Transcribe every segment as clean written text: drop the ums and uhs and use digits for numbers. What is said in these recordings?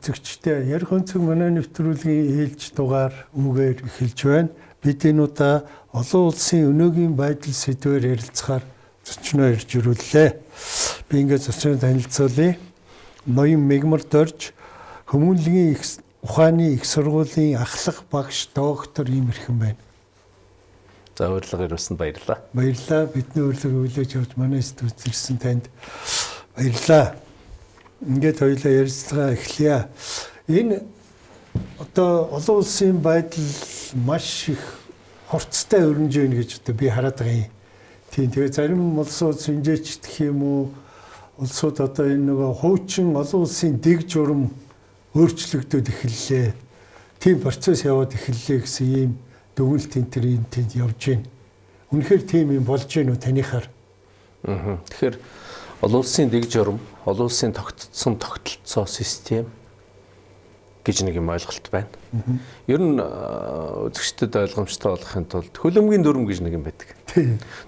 үзэгчтэй ярих өнцөг манай нэвтрүүлгийн ээлж дугаар үгээр эхэлж байна. Бид энэ удаа олон улсын өнөөгийн байдал сэдвээр ярилцахаар зочноо ирж ирүүллээ. Би ингээд зочноо танилцуулъя. Ноён Мегмар Дорж Хүмүүнлэгийн ухааны их сургуулийн ахлах багш доктор Имэрхэн байна. За урилга ирүүлсэнд баярлалаа. Баярлалаа. Бидний урилгыг хүлээж авч манай студид ирсэн танд баярлалаа. Ингээд хоёулаа ярилцлага эхлэе. Энэ одоо олон улсын байдал маш их хурцтай өрнөж байна гэж одоо би хараад байгаа юм. Тийм тэгээ зарим улсууд шинжээч гэх юм уу улсууд одоо энэ нөгөө хуучин олон улсын дэг журам өөрчлөгдөд эхэллээ. Тийм процесс яваад эхэллээ гэсэн ийм дүгнэлт энэ төр энд явж байна. Үнэхээр тийм юм болж байна уу танихаар? Тэгэхээр олон улсын дэг журам, олон улсын тогтцсон тогтолцоо систем гэж нэг юм ойлголт байна. Ер нь үзэгчдэд ойлгомжтой болохын тулд хөлөмгийн дүрм гэж нэг юм байдаг.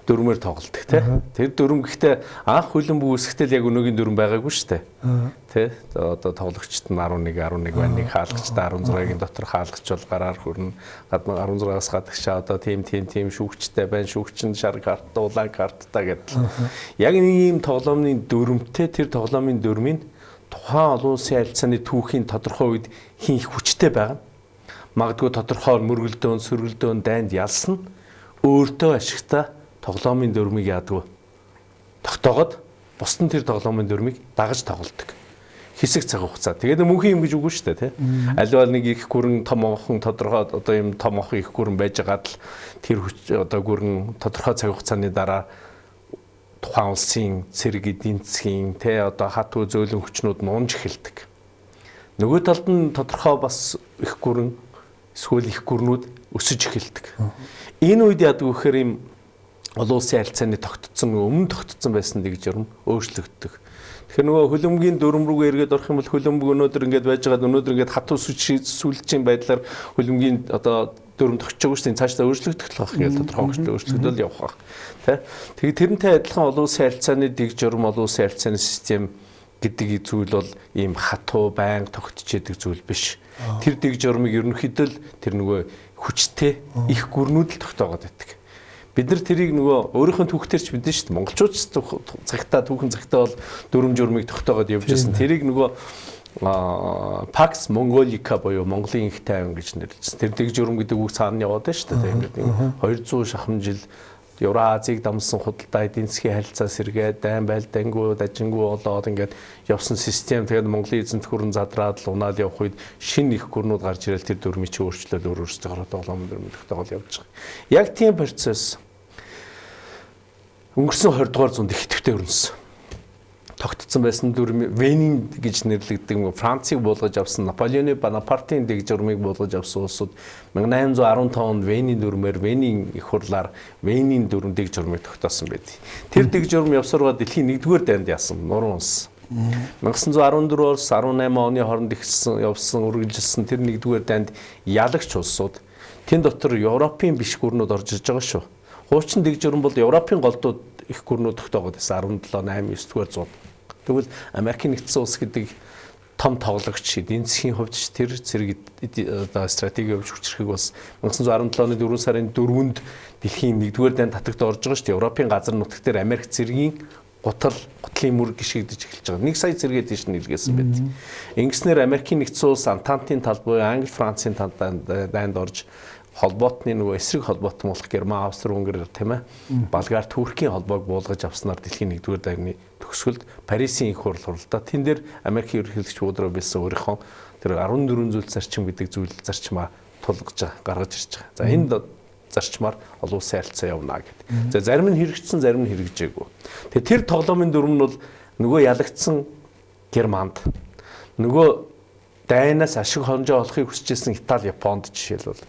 Дүрмээр тоглолдог тийм. Тэр дүрм гэхдээ анх хөлөмбө үүсгэхдээ яг өнөөгийн дүрм байгаагүй шүү дээ. Тэ одоо тоглогчд нь 11 байна. Хаалгачтай 16-гийн дотор хаалгач бол гараар хүрнэ. Гадна 16-аас гадагшаа одоо тийм шүүгчтэй байна. Шүүгч нь шар карт, улаан карттай гэдэг. Яг нэг ийм тоглоомны дүрмтэй тэр тоглоомын дүрмийн тухайн олон улсын харилцааны түүхийн тодорхой үед хин их хүчтэй байгаа. Магадгүй тодорхой мөргөлдөөн, сөргөлдөөн дайнд ялсан өөртөө ашигтай тоглоомын дүрмийг яадаг тогтоогод бусдын тэр тоглоомын дүрмийг дагаж тоглодог. Хэсэг цаг хугацаа. Тэгээд мөнхийн юм гэж үгүй шүү дээ, тийм. Аливаа нэг их гүрэн томоохон тодорхой одоо юм томоохон их гүрэн байжгаад л тэр одоо гүрэн тодорхой цаг хугацааны дараа тухайн улсын цэрэг эдийн засгийн одоо хат үе зөөлөн хүчнүүд нунж эхэлдэг. Нөгөө талд нь тодорхой бас их гүрэн эсвэл их гүрнүүд өсөж эхэлдэг. Энэ үед яадаг вэ гэхээр юм олон улсын харилцааны өмнө тогтцсон байсан гэж юм өөрчлөгддөг. Тэгэхээр нөгөө хөлөмгийн дүрм рүү эргээд орох юм бол хөлөмбөг өнөөдөр ингэж байж байгаа өнөөдөр ингэж хат сүлжийн байдлаар хөлөмгийн одоо дүрм тогтж байгаа шүү дээ. Цаашдаа өөрчлөгдөх болох юм тодорхой хэмжээнд өөрчлөгдөл явах байх. Тэгээ тэрнтэй адилхан олон улсын харилцааны дэг журам олон улсын харилцааны систем гэдэг зүйл бол ийм хатуу байнга тогтж яадаг зүйл биш. Тэр дэг журмыг ерөнхийдөө л тэр нөгөө хүчтэй их гүрнүүд л тогтоогод байдаг. Бид нар тэрийг нөгөө өөрийнхөө түүхтэр ч мэдэн шүү дээ. Монголчууд түүхэн цагтаа бол дүрм журмыг тогтоогод явж байсан. Тэрийг нөгөө Pax Mongolica буюу Монголын их тайван гэж нэрлэжсэн. Тэр дэг журм гэдэг үг цаана яваад байна шүү дээ. Ингээд 200 шахам жил Евразийг дамсан худалдаа эдийн засгийн харилцаа сэргээд дайн байлдаангуу дажингуу болоод ингээд явсан систем. Тэгээд Монголын эзэнт гүрэн задраад л унаал явах үед шинэ их гүрнүүд гарч ирэл тэр дүрмийг чи өөрчлөлт өөрөөсөө тоглоом дүрмэлхтэйгол явж байгаа. Яг тийм процесс өнгөрсөн 20 дугаар зуунд их идэвхтэй өрнөсөн. Тогтцсон байсан дүрм Венин гэж нэрлэгддэг Францыг буулгаж авсан Наполеоны Бонапартийн дэг журмыг буулгаж авсан улсууд 1815 онд Венин дүрмээр Венин их хурлаар Венин дүрм дэг журмыг тогтоосон байдаг. Тэр дэг журм явсараа дэлхийн 1-р дайнд яасан нуруу улс. 1914-оос 18 оны хооронд явсан үргэлжилсэн тэр 1-р дайнд ялагч улсууд тэн дотор Европын биш гүрнүүд орж ирж байгаа шүү. Хуучин дэг журм бол Европын голдууд их гүрнүүд тогтоогод байсан 17, 8, 9-р зуунд. Тэгвэл Америкийн нэгдсэн улс гэдэг том тоглогч эдийн засгийн хувьд тэр зэрэг стратеги явж хүчрэхийг бас 1917 оны 4 сарын 4-нд дэлхийн 1-р дайнд татагт орж байгаа шүү дээ. Европын газар нутаг дээр Америк зэргийн гутлын мөр гიშгдэж эхэлж байгаа. 1 сая зэрэгээ тийш нэлгээсэн байдаг. Ингэснээр Америкийн нэгдсэн улс Антантын тал буюу Англи, Францын дайнд орж холбоотны нөгөө эсрэг холбоот болох Герман, Австри, Унгар тийм ээ Болгар, Туркийн холбоог буулгаж авснаар дэлхийн 1-р дайны төгсгөлд Парисын их хурл хуралдаа тэн дээр Америкийн ерөнхийлөгч Вудро Вилсон өөрийнхөө тэр 14 зүйл зарчим гэдэг зүйл зарчмаа тулгаж гаргаж ирж байгаа. За энэ зарчмаар олон улсын харилцаа явна гэдэг. За зарим нь хэрэгжсэн, зарим нь хэрэгжээгүй. Тэгээ тэр тоглоомын дүрм нь бол нөгөө ялагдсан Германд нөгөө дайнаас ашиг хонжоо олохыг хүсэжсэн Итали, Японд жишээлбэл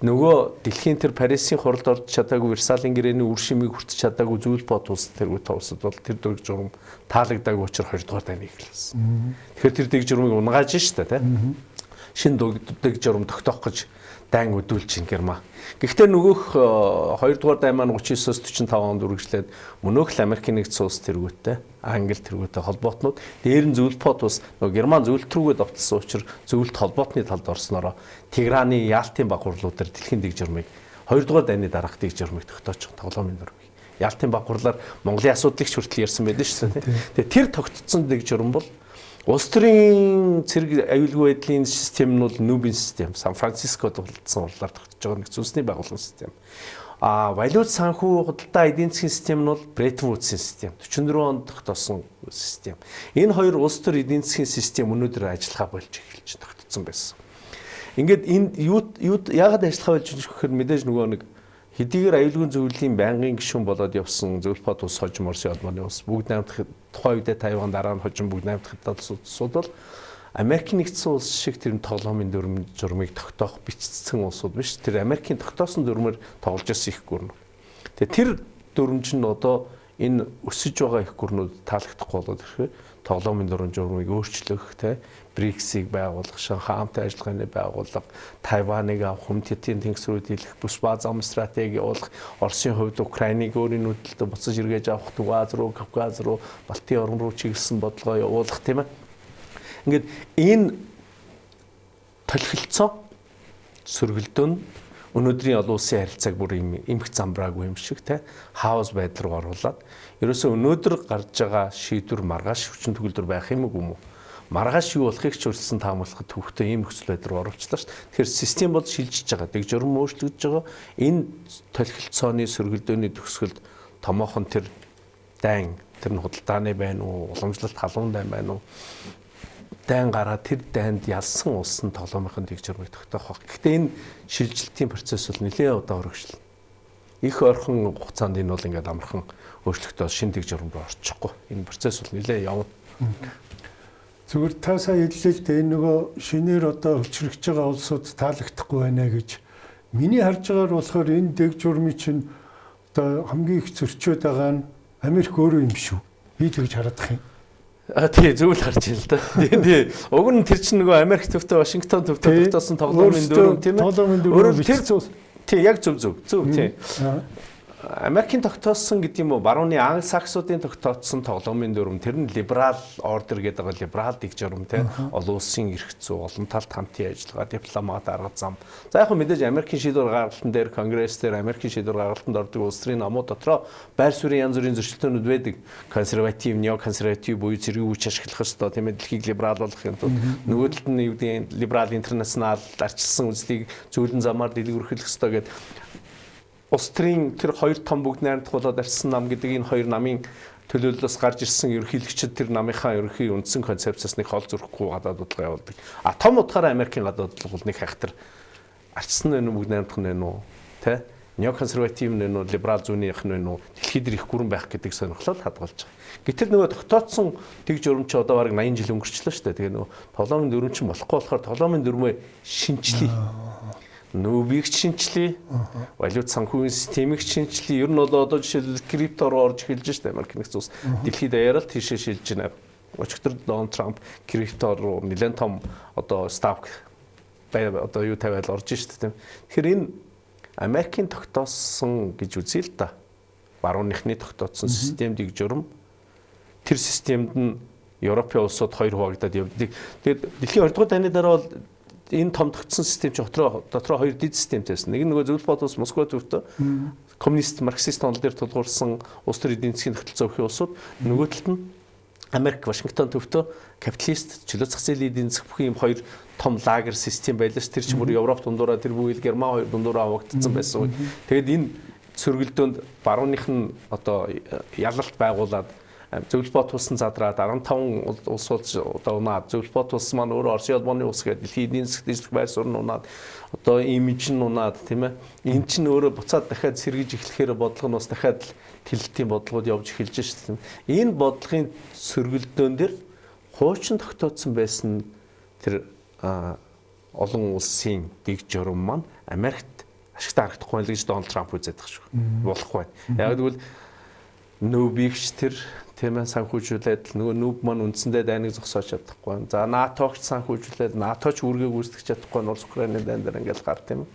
нөгөө дэлхийн тэр Парисын хуралд орж чадаагүй Версалийн гэрээний үр шимийг хүртэж чадаагүй зүйл бод улс тэргүй товсод бол тэр дэг журам таалагдаагүй учраас 2 дугаар дайны эхэлсэн. Тэгэхээр тэр дэг журмыг унгааж штэ тий. Шинэ дэг журам тогтоох гэж дайн өдүүлж ин Герман. Гэхдээ нөгөөх 2 дугаар дай маань 39-оос 45 онд үргэлжлээд мөнөөх л Америкийн нэгдсэн улс тэргүүтээ Англи тэргүүтээ холбоотнууд дээр нь зөвлөлт ус нөгөө Герман зөвлөлт рүүгээ давтсан учраас зөвлөлт холбоотны талд орснороо Теграны Ялтын баг хурлуудаар дэлхийн дэг журмыг 2 дугаар дайны дараах дэг журмыг тогтоочих тоглоомын дүрм. Ялтын баг хурлаар Монголын асуудлыг ч хүртэл ярьсан байдаг шүү дээ. Тэгээ тэр тогтцсон дэг журм бол улс төрийн цэрэг аюулгүй байдлын систем нь бол Нүбийн систем, Сан Францискод болцсон хурлаар тогтож байгаа нэгдсэн улсны байгууллагын систем. Валют санхүү худалдаа эдийн засгийн систем нь бол Бреттон Вудсын систем. 44 онд тогтоосон систем. Энэ хоёр улс төр эдийн засгийн систем өнөөдөр ажиллахаа болж эхэлж тогтцсон байсан. Ингээд энд яагаад ажиллахаа болж байгаа гэхээр мэдээж нөгөө нэг хэдийгээр аюулгүй зөвлөлийн байнгын гишүүн болоод явсан зөвлөлт улс хожим Орсын албаны улс бүгд найрамдах тухайн үедээ Тайван дараа нь хожим бүгд найрамдах улсууд бол Америкийн нэгдсэн улс шиг тэр тоглоомын дүрм журмыг тогтоох бичсэн улсууд биш. Тэр Америкийн тогтоосон дүрмээр тоглож ирсэн их гүрнэ. Тэгээ тэр дүрмж нь одоо энэ өсөж байгаа их гүрнүүд таалагдахгүй болоод ирэхээр тоглоомын дүрм журмыг өөрчлөх те БРИКС-ийг байгуулах, Шанхай хамтын ажиллагааны байгууллага, Тайваныг авах, Өмнөдийн тэнгис рүү дийлэх, бүс баа зам стратеги явуулах, Оросын хувьд Украиныг өөрийн нүдэлд буцаж эргэж авах, Төв Аз руу, Кавказ руу, Балтийн орн руу чиглэсэн бодлогоо явуулах тийм ээ. Ингээд энэ толхилцоо сөргөлдөөн өнөөдрийн олон улсын харилцааг бүр эмх замбраагүй юм шиг те хаос байдал руу оруулаад ерөөсөө өнөөдөр гарч байгаа шийдвэр маргааш хүчин төгөлдөр байх юм уу? Маргааш юу болохыг ч урьдчилан таамаглахад төвхтөө ийм нөхцөл байдал руу оруулчлаа шүү дээ. Тэгэхээр систем бол шилжиж байгаа. Дэг журам өөрчлөгдөж байгаа. Энэ толхилцооны сөргөлдөөний төгсгөлд томоохон тэр дайн тэр нь худалдааны байна уу, уламжлалт халуун дайн байна уу? Дайн гараа тэр дайнд ялсан улс нь тоглоомынхын дэг журмыг тогтоох баг. Гэхдээ энэ шилжилтийн процесс бол нэлээд удаан үргэлжлэнэ. Их ойрхон хугацаанд энэ бол ингээд амархан өөрчлөлтөө шинэ дэг журам руу орчихгүй. Энэ процесс бол нэлээд явна. Зүгээр та сая хэллээ л дээ энэ нөгөө шинээр одоо хөчрөгж байгаа улсууд таалагдахгүй байна гэж. Миний харж байгаагаар болохоор энэ дэг журмын чинь одоо хамгийн их зөрчөөд байгаа нь Америк өөрөө юм шүү. Би тэгж хараад их юм. Тий зөв л харж байна л да. Тий. Уг нь тэр чинь нөгөө Америк төвтэй Вашингтон төвтэй тогтоосон тоглоомын дүрм тийм ээ. Тоглоомын дүрм тэр тий яг зөв тий. Америкийн тогтоосон гэдэг юм уу барууны англосаксуудын тогтоосон тоглоомын дүрм тэр нь либерал ордер гэдэг байгаа либерал дэг журам тийм олон улсын эрх зүй олон талт хамтын ажиллагаа дипломат арга зам. За яг хөө мэдээж Америкийн шийдвэр гаргалтын дээр конгресс дээр Америкийн шийдвэр гаргалтанд ордог улс төрийн намууд дотроо байр суурийн янз бүрийн зөрчилдөөнүүд байдаг. Консерватив, неоконсерватив буюу зэрэг үуч ашиглах ёстой тийм ээ дэлхийг либерал болгохын тулд нөгөө талд нь юу гэдэг либерал интернационал арчилсан үзлийг зөвлөн замаар дэлгэрүүлэх ёстой гэдэг улс төрийн тэр хоёр том бүгд найрамдах болоод арчсан нам гэдэг энэ хоёр намын төлөөллөөс гарч ирсэн ерөнхийлөгчид тэр намынхаа ерөнхий үндсэн концепцаас нэг хол зөрөхгүй гадаад бодлого явуулдаг. Том утгаараа Америкийн гадаад бодлого бол нэг хайхтар арчсан нь бүгд найрамдах нь вэ? Тэ? Неоконсерватив нь вэ? Либерал зүүнийх нь вэ? Дэлхийд их гүрэн байх гэдэг сонирхлоо хадгалж байгаа. Гэтэл нөгөө тогтооцсон дэг журам чи одоо бараг 80 жил өнгөрчлөө шүү дээ. Тэгээ нөгөө тоглоомын дүрм чинь болохгүй болохоор тоглоомын дүрмээ шинчлэе. Нүбийг шинчлэе. Валют санхүүгийн системийг шинчлэе. Ер нь одоо жишээлбэл крипто руу орж эхэлж штэ Америк нэгдсэн улс. Дэлхийд даяараа тийшээ шилжиж байна. Өчигдөр Дональд Трамп крипто руу нэлээд том одоо ставк одоо юу тавиад орж штэ тийм. Тэгэхээр энэ Америкийн тогтоосон гэж үзье л да. Барууныхны тогтоосон систем дэг журам. Тэр системд нь Европын улсууд хоёр хуваагдаад явдаг. Тэгээд дэлхийн 2 дугаар дайны дараа бол энэ том тогтсон систем чинь дотроо хоёр дэд системтэй байсан. Нэг нь нөгөө зөвлөлт улс Москва төвтэй коммунист марксист онол дээр тулгуурсан улс төр эдийн засгийн тогтолцоо өгөх улсууд нөгөө талд нь Америк Вашингтон төвтэй капиталист чөлөө зах зээлийн эдийн засаг бүхэн юм хоёр том лагер систем байлаа. Тэр чинь бүр Европ дундуура тэр бүхэл Герман хоёр дундуура авагдсан байсан. Тэгээд энэ сөргөлдөөнд барууных нь одоо ялалт байгуулад зөвлөлт улсын задраад 15 улс болж одоо унаад зөвлөлт улс маань өөрөө Оросын албаны улс гэдэг дэлхийн эдийн засгийн дэжлэх байр суурь нь унаад одоо имиж нь унаад тийм ээ энэ чинь өөрөө буцаад дахиад сэргийж эхлэхээр бодлого нь бас дахиад тэлэлтийн бодлогод явж эхэлж шүү дээ. Энэ бодлогын сөргөлдөөн дээр хуучин тогтооцсон байсан тэр олон улсын дэг журам маань Америкт ашигтай харагдахгүй байх гэж Дональд Трамп үзээд байгаа шүү. Болохгүй. Яг тэгвэл нүүбигч тэр тийм ээ санхүүжүүлээд нөгөө нүүб маань үндсэндээ дайныг зогсоож чадахгүй. За НАТОгч санхүүжүүлээд НАТОч үргээ гүйцэтгэж чадахгүй нь Улс Украины дайн дээр ингээл гар тийм ээ.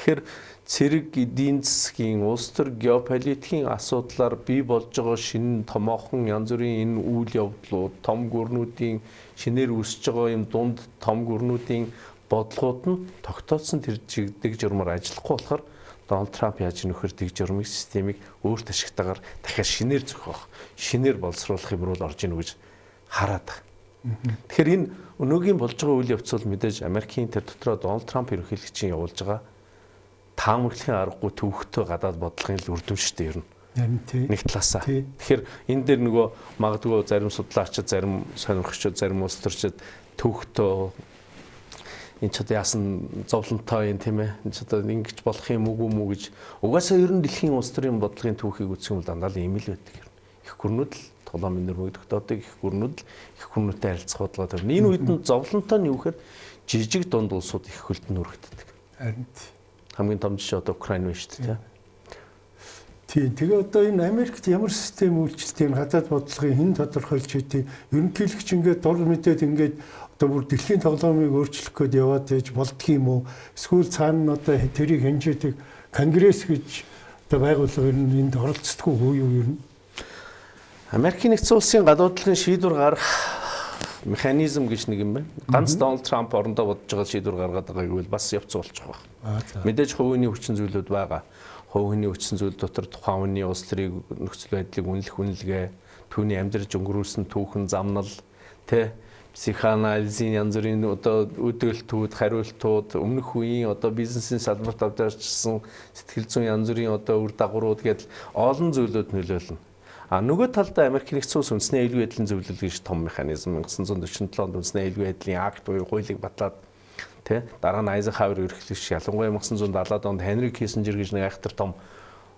Тэгэхээр цэрэг эдийн засгийн улс төр геополитикийн асуудлаар бий болж байгаа шинэ томоохон янз бүрийн энэ үйл явдлууд, том гүрнүүдийн шинээр үүсэж байгаа юм дунд том гүрнүүдийн бодлогууд нь тогтооцсон тэр дэг журмаар ажиллахгүй болохоор Дональд Трамп яаж нөхөр дэг журмын системийг өөрт ашигтайгаар дахиад шинээр зохиох, шинээр боловсруулах юм руу орж ийн гэж хараад байна. Тэгэхээр энэ өнөөгийн болж байгаа үйл явц бол мэдээж Америкийн тэр дотроо Дональд Трамп ерөнхийлөгчийн явуулж байгаа таамаглахын аргагүй төвөгтэй гадаад бодлогын л үр дүн шүү дээ ер нь. Нэг талаасаа. Тэгэхээр энэ дээр нөгөө магадгүй зарим судлаачид, зарим сонирхогчид, зарим улс төрчид төвөгтэй энэ ч одоо яасан зовлонтой юм тийм ээ. Энэ ч одоо ингэж болох юм уу гэж угаасаа ер нь дэлхийн улс төрийн бодлогын түүхийг үзэх юм бол дандаа л ийм л байдаг юм. Их гүрнүүд л толгойн нэрмэгддэг, их гүрнүүд л их гүрнүүдтэй харилцах бодлого тавина. Энэ үед нь зовлонтой нь юу гэхээр жижиг дунд улсууд их хөлтөнд өргөддөг. Харин хамгийн том жишээ одоо Украин байна шүү дээ. Тийм. Тэгээ одоо энэ Америкт ямар систем үйлчлэлтийн гадаад бодлогын хэн тодорхойлж хэдий ерөнхийлөгч ингээд дур мэдээд ингээд одоо бүр дэлхийн тоглоомыг өөрчлөх гээд яваад байж болдго юм уу? Эсвэл цаана нь одоо тэрийг хэмжээдэг конгресс гэж одоо байгууллага энд оролцдоггүй юу ер нь? Америкийн нэгдсэн улсын гадаад бодлогын шийдвэр гаргах механизм гэж нэг юм байна. Ганц Дональд Трамп орондоо бодож байгаа шийдвэр гаргаад байгааг бол бас явц болчих واخ. Мэдээж хувийн хүчин зүйлүүд байгаа. Хувийн хүчин зүйл дотор тухайн хүний улс төрийн нөхцөл байдлыг үнэлгээ, түүний амьдарч өнгөрүүлсэн түүхэн замнал, тэ психоанализийн янз бүрийн одоо үдгэлтүүд, хариултууд, өмнөх үеийн одоо бизнесийн салбарт авчирсан сэтгэл зүйн янз бүрийн одоо үр дагаврууд гэдэл олон зүйлүүд нөлөөлнө. Нөгөө талдаа Америкийн нэгдсэн улс үндэсний аюулгүй байдлын зөвлөл гэж том механизм 1947 онд үндэсний аюулгүй байдлын акт буюу хуулийг батлаад тэ дараа нь Айзенхауэр ерөнхийлөгч ялангуяа 1970-аад онд Хенри Киссинжер гэж нэг айхтар том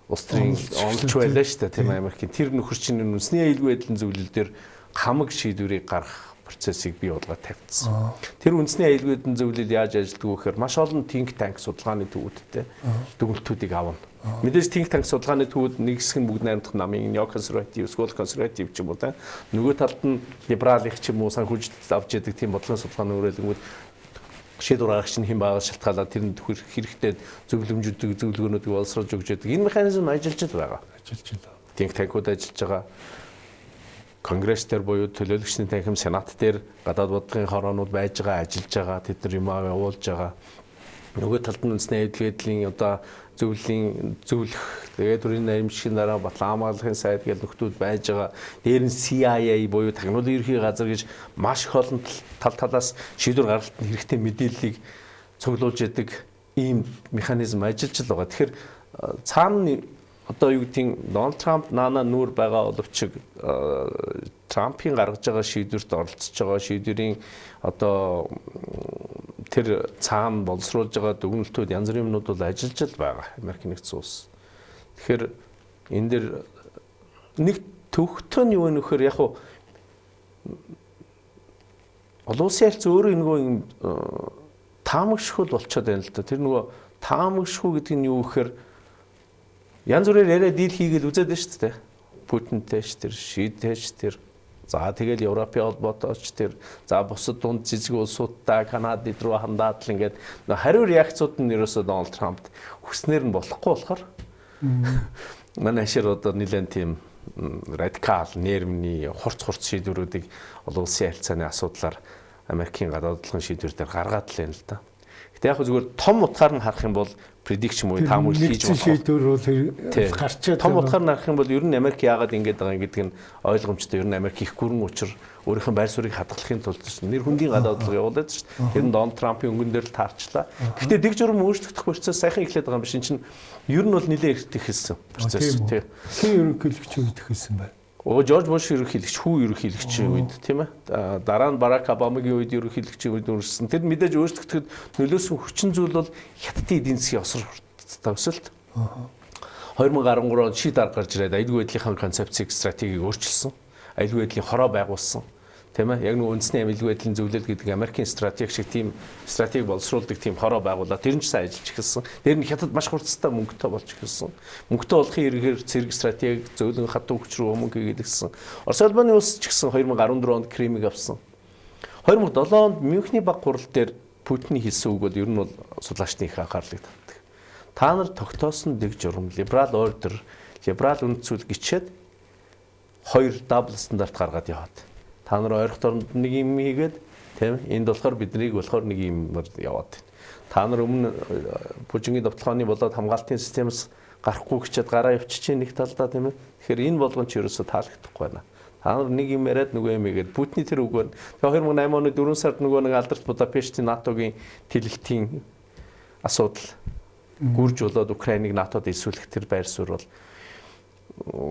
улс төрийн онолч байлаа шүү дээ тийм Америкийн тэр нөхөр чинь үндэсний аюулгүй байдлын зөвлөл дээр хамаг шийдвэрийг гаргах процессыг бий болгоод тавьчихсан. Тэр үндэсний аюулгүй байдлын зөвлөл яаж ажилладаг вэ гэхээр маш олон think tank судалгааны төвүүдтэй дүгнэлтүүдийг авна. Мэдээж think tank судалгааны төвүүд нэг хэсэг нь бүгд найрамдах намын neo conservative, school conservative ч юм уу та. Нөгөө талд нь либерал их ч юм уу санхүүжилт авч яадаг тийм бодлогын судалгааны үрэлэнгүүд шийдвэр гаргагч нь хэн байгаас шалтгаалаад тэр нь хэрэгтэй зөвлөмжүүдийг зөвлөгөөнүүдийг боловсруулж өгч яадаг. Энэ механизм ажиллаж байгаа. Think tank-ууд ажиллаж байгаа. Конгресс дээр буюу төлөөлөгчний танхим сенат дээр гадаад бодлогын хороонууд байж байгаа, ажиллаж байгаа, тэд нар юм явуулж байгаа. Нөгөө талд нь үндэсний аюулгүй байдлын одоо зөвлөх тэгээд төрийн наримшигын дараа батлан хамгаалахын сайд гэж нөхдүүд байж байгаа. Дээр нь CIA буюу тагнуулын ерхий газар гэж маш их олон талаас шийдвэр гаргалтанд хэрэгтэй мэдээллийг цуглуулж яадаг ийм механизм ажиллаж байгаа. Тэгэхээр цаана одоо юу гэдгийг Дональд Трамп наана нүүр байгаа боловч Трампын гаргаж байгаа шийдвэрт оролцож байгаа шийдвэрийн одоо тэр цаана боловсруулж байгаа дүгнэлтүүд янз бүрийн юмнууд бол ажиллаж байгаа Америкийн нэгдсэн улс. Тэгэхээр энэ дэр нэг төвхтөө нь юу вэ нөхөр яг уу олон улсын харилцаа өөрөө нөгөө юм таамагшгүй болчиход байна л да. Тэр нөгөө таамагшгүй гэдэг нь юу гэхээр янз бүрээр яриа дийл хийгээл үзээд байна шүү дээ. Путинтэй ч тэр, Шийдтэй ч тэр, за тэгэл Европын холбоотойч тэр, за бусад дунд жижиг улсуудтай Канадад руу хандаад л ингээд хариу реакцууд нь ерөөсөө Дональд Трампд хүснээр нь болохгүй болохоор манай ашир одоо нэлээд тийм радикал, нервний хурц шийдвэрүүдийг олон улсын харилцааны асуудлаар Америкийн гадаад бодлогын шийдвэр дээр гаргаад л байна л да. Гэтэ яг зүгээр том утгаар нь харах юм бол prediction буюу таамаглал хийж болох шийдвэр бол гарчаад том утгаар нь харах юм бол ер нь Америк яагаад ингэж байгаа гэдэг нь ойлгомжтой. Ер нь Америк их гүрэн учир өөрийнх нь байр суурийг хадгалахын тулд нэр хүндийн гадаад бодлого явуулаад шүү дээ. Тэр нь Дональд Трампын өнгөн дээр л таарчлаа. Гэхдээ дэг журам өөрчлөгдөх процесс сайхан эхлээд байгаа юм биш. Энд чинь ер нь бол нэлээд эрт эхэлсэн процесс тийм. Хин ерөнхийлөгч үед эхэлсэн байна. Жорж Буш ерөнхийлөгч, хүү ерөнхийлөгчийн үед тийм ээ. Дараа нь Барак Обамагийн үед ерөнхийлөгчийн үед үргэлжлсэн. Тэр мэдээж өөрчлөгдөд нөлөөсөн хүчин зүйл бол хятадын эдийн засгийн осор төвсөлт. 2013 онд шийд арга гарч ирээд аюулгүй байдлын концепцийг, стратегийг өөрчилсөн. Аюулгүй байдлын хороо байгуулсан. Тийм ээ. Яг нэг үндэсний аюулгүй байдлын зөвлөл гэдэг Америкийн стратеги шиг тийм стратеги боловсруулдаг тийм хороо байгуулаад тэр нь ч сайн ажиллаж эхэлсэн. Тэр нь хятад маш хурцтай мөнгөтэй болж эхэлсэн. Мөнгөтэй болохын эргээр цэрэг стратеги зөөлөн хатуу хүч рүү мөнгө хийгээдсэн. Орос улбаны улс ч гэсэн 2014 онд Кримийг авсан. 2007 онд Мюнхний баг хурал дээр Путиний хэлсэн үг бол ер нь бол судлаачдын их анхаарлыг татдаг. та нар тогтоосон дэг журам либерал ордер, либерал үндсүүл гिचээд хоёр дабл стандарт гаргаад яваад. Та нар ойрох дорнд нэг юм хийгээд тийм энд болохоор биднийг болохоор нэг юмар яваад байна. Та нар өмнө бүжингийн довтлооны болоод хамгаалтын системээс гарахгүй гэчихэд гараа явчихжээ нэг талдаа тийм ээ. Тэгэхээр энэ болгон ч ерөөсө таалагдахгүй байна. Та нар нэг юм яриад нөгөө юм игээд Путиний тэр үг байна. Тэгээ 2008 оны 4 сард нөгөө нэг Алдарт Будапештийн НАТО-гийн тэлэлтийн асуудал гүрж болоод Украиныг НАТО-д эсвэлэх тэр байр суурь бол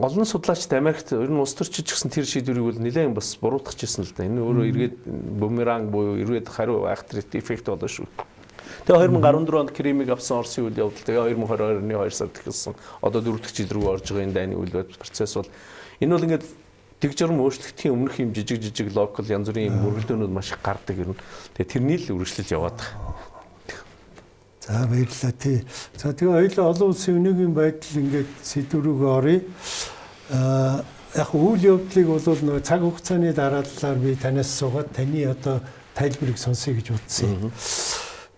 олон судлаачид Америкт ер нь улс төрчид ч гэсэн тэр шийдвэрийг бол нэлээд бас буруутгажсэн л да. Энэ өөрөө эргээд бумеранг буюу эргээд хариу айхтрит эффект болно шүү. Тэгээ 2014 онд Кримийг авсан Оросын үйл явдал тэгээ 2022 оны 2 сард эхэлсэн. Одоо 4 дахь жил рүү орж байгаа энэ дайны үйл процесс бол энэ бол ингээд дэг журам өөрчлөгдөхийн өмнөх юм жижиг локал янз бүрийн мөргөлдөөнүүд маш их гардаг юм. Тэгээ тэрний л үргэлжлэл яваад байгаа. За баярлалаа тий. За тэгээ хоёулаа олон улсын өнөөгийн байдал ингээд сэдвүүрүүгээ оръё. Яг үйл явдлыг бол нөгөө цаг хугацааны дарааллаар би танаас суугаад таны одоо тайлбарыг сонсъё гэж утсан.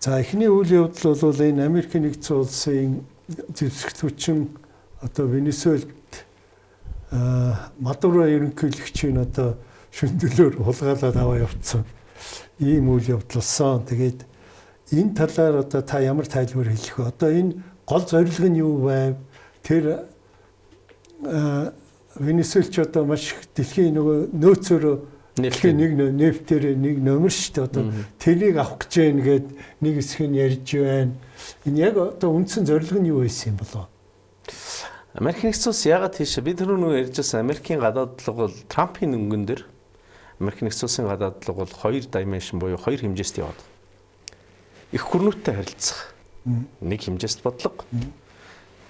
За эхний үйл явдал бол энэ Америкийн нэгдсэн улсын зэвсэгтүүчин одоо Венесуэлд Мадуро ерөнхийлөгчийн одоо шүндлөөр хулгайлаад аваа явцсан. Ийм үйл явдал болсон. Тэгээд энэ талаар одоо та ямар тайлбар хэлэх вэ? Одоо энэ гол зорилго нь юу байв? Тэр Венесуэлч одоо маш их дэлхийн нөгөө нөөцөөрөө дэлхийн нэг нефтээр нэг номер шүү дээ. Одоо тэрийг авах гэж байна гэд нэг хэсэг нь ярьж байна. Энэ яг одоо үндсэн зорилго нь юу байсан юм болов? Америкийн нэгдсэн улс яагаад тийш бид тэр нөгөө ярьж байсан Америкийн гадаадлага бол Трампын өнгөн дээр Америкийн нэгдсэн улсын гадаадлага бол хоёр dimension буюу хоёр хэмжээст яваад. Их гүрнүүттэй харилцах нэг хэмжээст бодлого,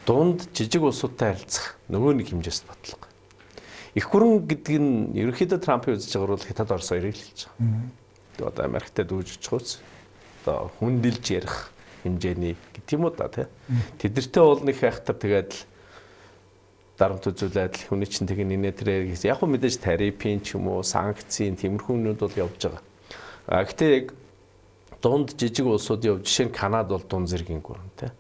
дунд жижиг улсуудтай харилцах нөгөө нэг хэмжээст бодлого. Их гүрэн гэдэг нь ерөнхийдөө Трампын үзэж байгаагаар бол Хятад Орос хоёрыг хэлж байгаа. Тэгээ одоо Америктэй дүүж очихоос одоо хүндэлж ярих хэмжээний гэх юм уу да тий. Тэдэртэй бол нэг хайхтар тэгээд л дарамт үзүүлээд хүний чинь тэг нэ тэрээр гэсэн. Яг хөө мэдээж тарифын ч юм уу санкцийн тиймэрхүүнүүд бол явж байгаа. Гэхдээ яг дунд жижиг улсууд яв жишээ нь Канада бол дунд зэргийн гүрэн тий.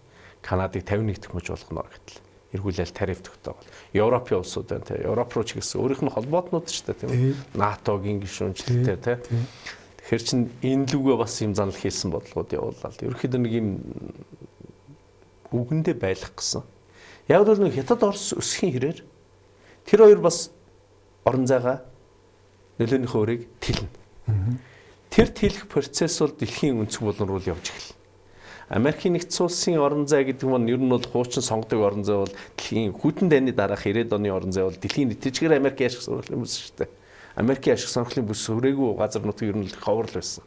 Канадыг 51 дэх мөч болгоно гэтэл эргүүлэл тариф тогтоогоо. Европын улсууд байна тий. Европ руу ч гэсэн өөрийнх нь холбоотнууд ч тийм үү. НАТО-гийн гишүүнчлэлтэй тий. Тэгэхээр чин энэ лүгээ бас юм занал хийсэн бодлогод явуулаад ерөөхдөө нэг юм үгэндээ байлах гэсэн. Яг л нэг Хятад Орос өсөхийн хэрээр тэр хоёр бас орон зайгаа нөлөөнийхөө өрийг тэлнэ. Тэр тэлэх процесс бол дэлхийн өнцөг болон руу явж эхэлнэ. Америкийн нэгдсэн улсын орон зай гэдэг нь ер нь бол хуучин сонгодог орон зай бол дэлхийн хүйтэн дайны дараах 90-ад оны орон зай бол дэлхийн нэтгэжгээр Америкийн ашиг сонирхлын бүс шүү дээ. Америкийн ашиг сонирхлын бүс өрөөгөө газар нутгийг ер нь ховрол байсан.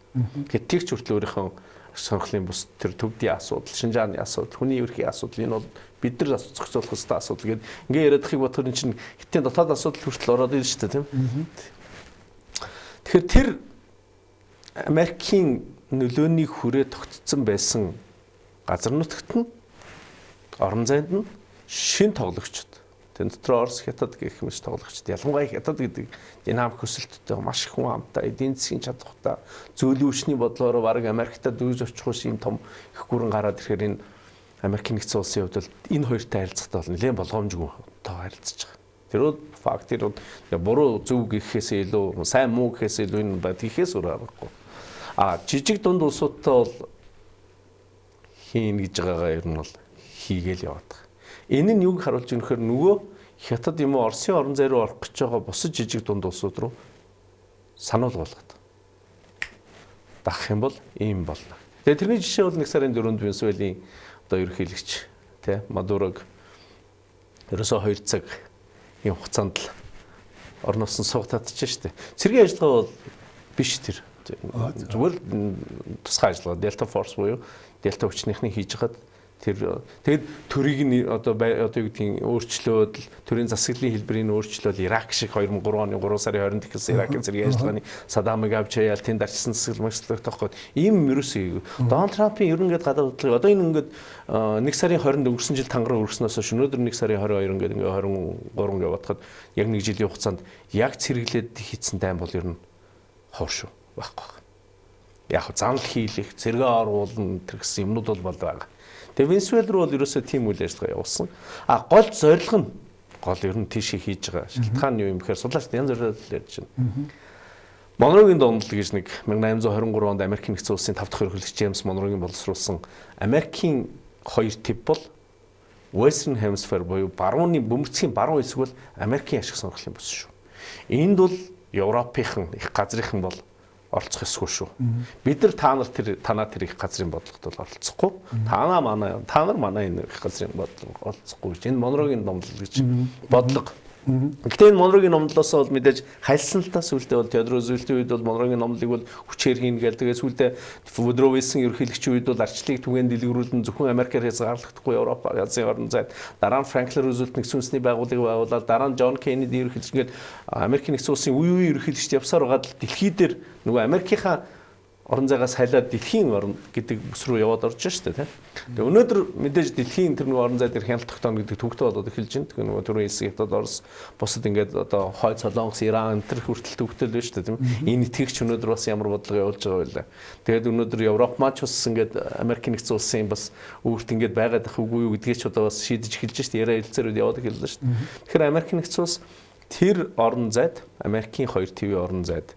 Гэтийг ч хүртэл өөрийнхөө сонирхлын бүс тэр төвдийн асуудал, Шинжааны асуудал, хүний эрхийн асуудал энэ бол бид нар зохицуулах ёстой асуудал гэдэг. Ингээ яриад ихийг бодоход энэ чинь хиттийн дотоод асуудал хүртэл ороод ирж шүү дээ тийм. Тэгэхээр тэр Америкийн нөлөөний хүрээ тогтцсон байсан газар нутагт нь орон зайд нь шин тоглогчд. Тэн дотор Орос, Хятад гэх мэт тоглогчд. Ялангуяа Хятад гэдэг динамик өсөлттэй маш их хүн амтай, эдийн засгийн чадвартай, зөөлөвчний бодлоор баг Америкта дүүж очих ус юм том их гүрэн гараад ирэхээр энэ Америкийн нэгдсэн улсын хувьд бол энэ хоёртой харилцахтаа бол нэлээд болгоомжгүй тоо харилцаж байгаа. Тэр бол факт тэр буруу зөв гэхээсээ илүү, сайн муу гэхээсээ илүү энэ бат хийхээс өөр аргагүй. Жижиг дунд улсуудтай бол хийн гэж байгаагаа ер нь бол хийгээл яваад байгаа. Энэ нь юуг харуулж өгнөхөр нөгөө Хятад юм уу Оросын орон зай руу орох гэж байгаа бусад жижиг дунд улсууд руу сануул болгоод дах юм бол ийм болно. Тэгээ тэрний жишээ бол 1 сарын 4-нд Венесуэлийн одоо ерөнхийлөгч тий Мадурог ерөөсөө 2 цаг юм хугацаанд л орноос нь суугатаад ч штэ. Цэргийн ажиллагаа бол биш тэр. Зүгээр тусгай ажиллагаа Delta Force буюу Delta хүчнийхний хийж хагаад тэр тэгэд төрийг нь одоо юу гэдгийг өөрчлөөд төрийн засаглалын хэлбэрийн өөрчлөлт Ирак шиг 2003 оны 3 сарын 20-нд ихсэн Иракийн цэргийн ажиллагааны Саддамыг авч хаяал тэнд арчсан засаглал мэслэх тохход ийм ерөөсөө Дональд Трампын ерөнхийд гадаад бодлого одоо энэ ингээд 1 сарын 20-нд өнгөрсөн жил тангараа өргснөөс хойш өнөөдөр 1 сарын 22 ингээд 23 ингээд бодоход яг 1 жилийн хугацаанд яг цэрэглээд хийцэн дайм бол ер нь хов шүү байхгүй. Яг занл хийлэх, зэрэг оруулна тэр гэсэн юмнууд бол байгаа. Тэгээ Венесуэл руу бол ерөөсөө тийм үйл ажиллагаа явуулсан. Гол зорилго нь ер нь тийшээ хийж байгаа. Шалтгаан нь юу юм гэхээр судлаач янз бүрээр ярьж байна. Монрогийн домдол гэж нэг 1823 онд Америк нэгдсэн улсын 5 дахь ерөнхийлөгч Джеймс Монрогийн боловсруулсан Америкийн хоёр тип бол Western Hemisphere буюу барууны бөмбөрцгийн баруун хэсэг бол Америкийн ашиг сонирхлын бүс шүү. Энд бол Европынхан их газрынхан бол оролцох ёсгүй шүү. Бид нар танаа тэр их газрын бодлогот бол оролцохгүй. Та нар манай энэ их газрын бодлогот оролцохгүй гэж энэ Монрогийн домдол гэж бодлого. Гэхдээ энэ Монрогийн номдлоос бол мэдээж хайлсан л та сүүлдээ бол Теодор Рузвельтийн үед бол Монрогийн номдлыг бол хүчээр хийнэ гээл тэгээ сүүлдээ Вудро Вилсон ерөнхийлөгчийн үед бол арчлыг түгээн дэлгэрүүлэн зөвхөн Америкаар хязгаарлагдахгүй Европ язын орн зайд дараа нь Франклин Рузвельт нэгдсэн үндэсний байгууллагыг байгуулаад дараа нь Джон Кеннеди ерөнхийлөгч ингээд Америкийн нэгдсэн улсын үе ерөнхийлөгчд явсаар байгаа дэлхий дээр нөгөө Америкийнхаа орон зайгаас хайлаад дэлхийн орн гэдэг бүс рүү яваад орж штэ тий. Тэгээ өнөөдөр мэдээж дэлхийн тэр нэг орон зай дээр хяналт тогтооно гэдэг төвхтөө болоод эхэлж байна. Тэгээ нөгөө түрүүн хэлсэн Хятад, Орос бусад ингээд одоо Хойд Солонгос, Иран тэр хүртэл төвхтөл байна штэ тийм. Энэ итгэгч өнөөдөр бас ямар бодлого явуулж байгаа байлаа. Тэгээд өнөөдөр Европ маань ч бас ингээд Америк нэгдсэн улсын бас өөрт ингээд байгаад ах үгүй юу гэдгийг ч одоо бас шийдэж эхэлж штэ. Яриа хэлцээрүүд яваад эхэллээ штэ. Тэгэхээр Америк нэгдсэн улс тэр орон зайд Америкийн 2 твийн орон зайд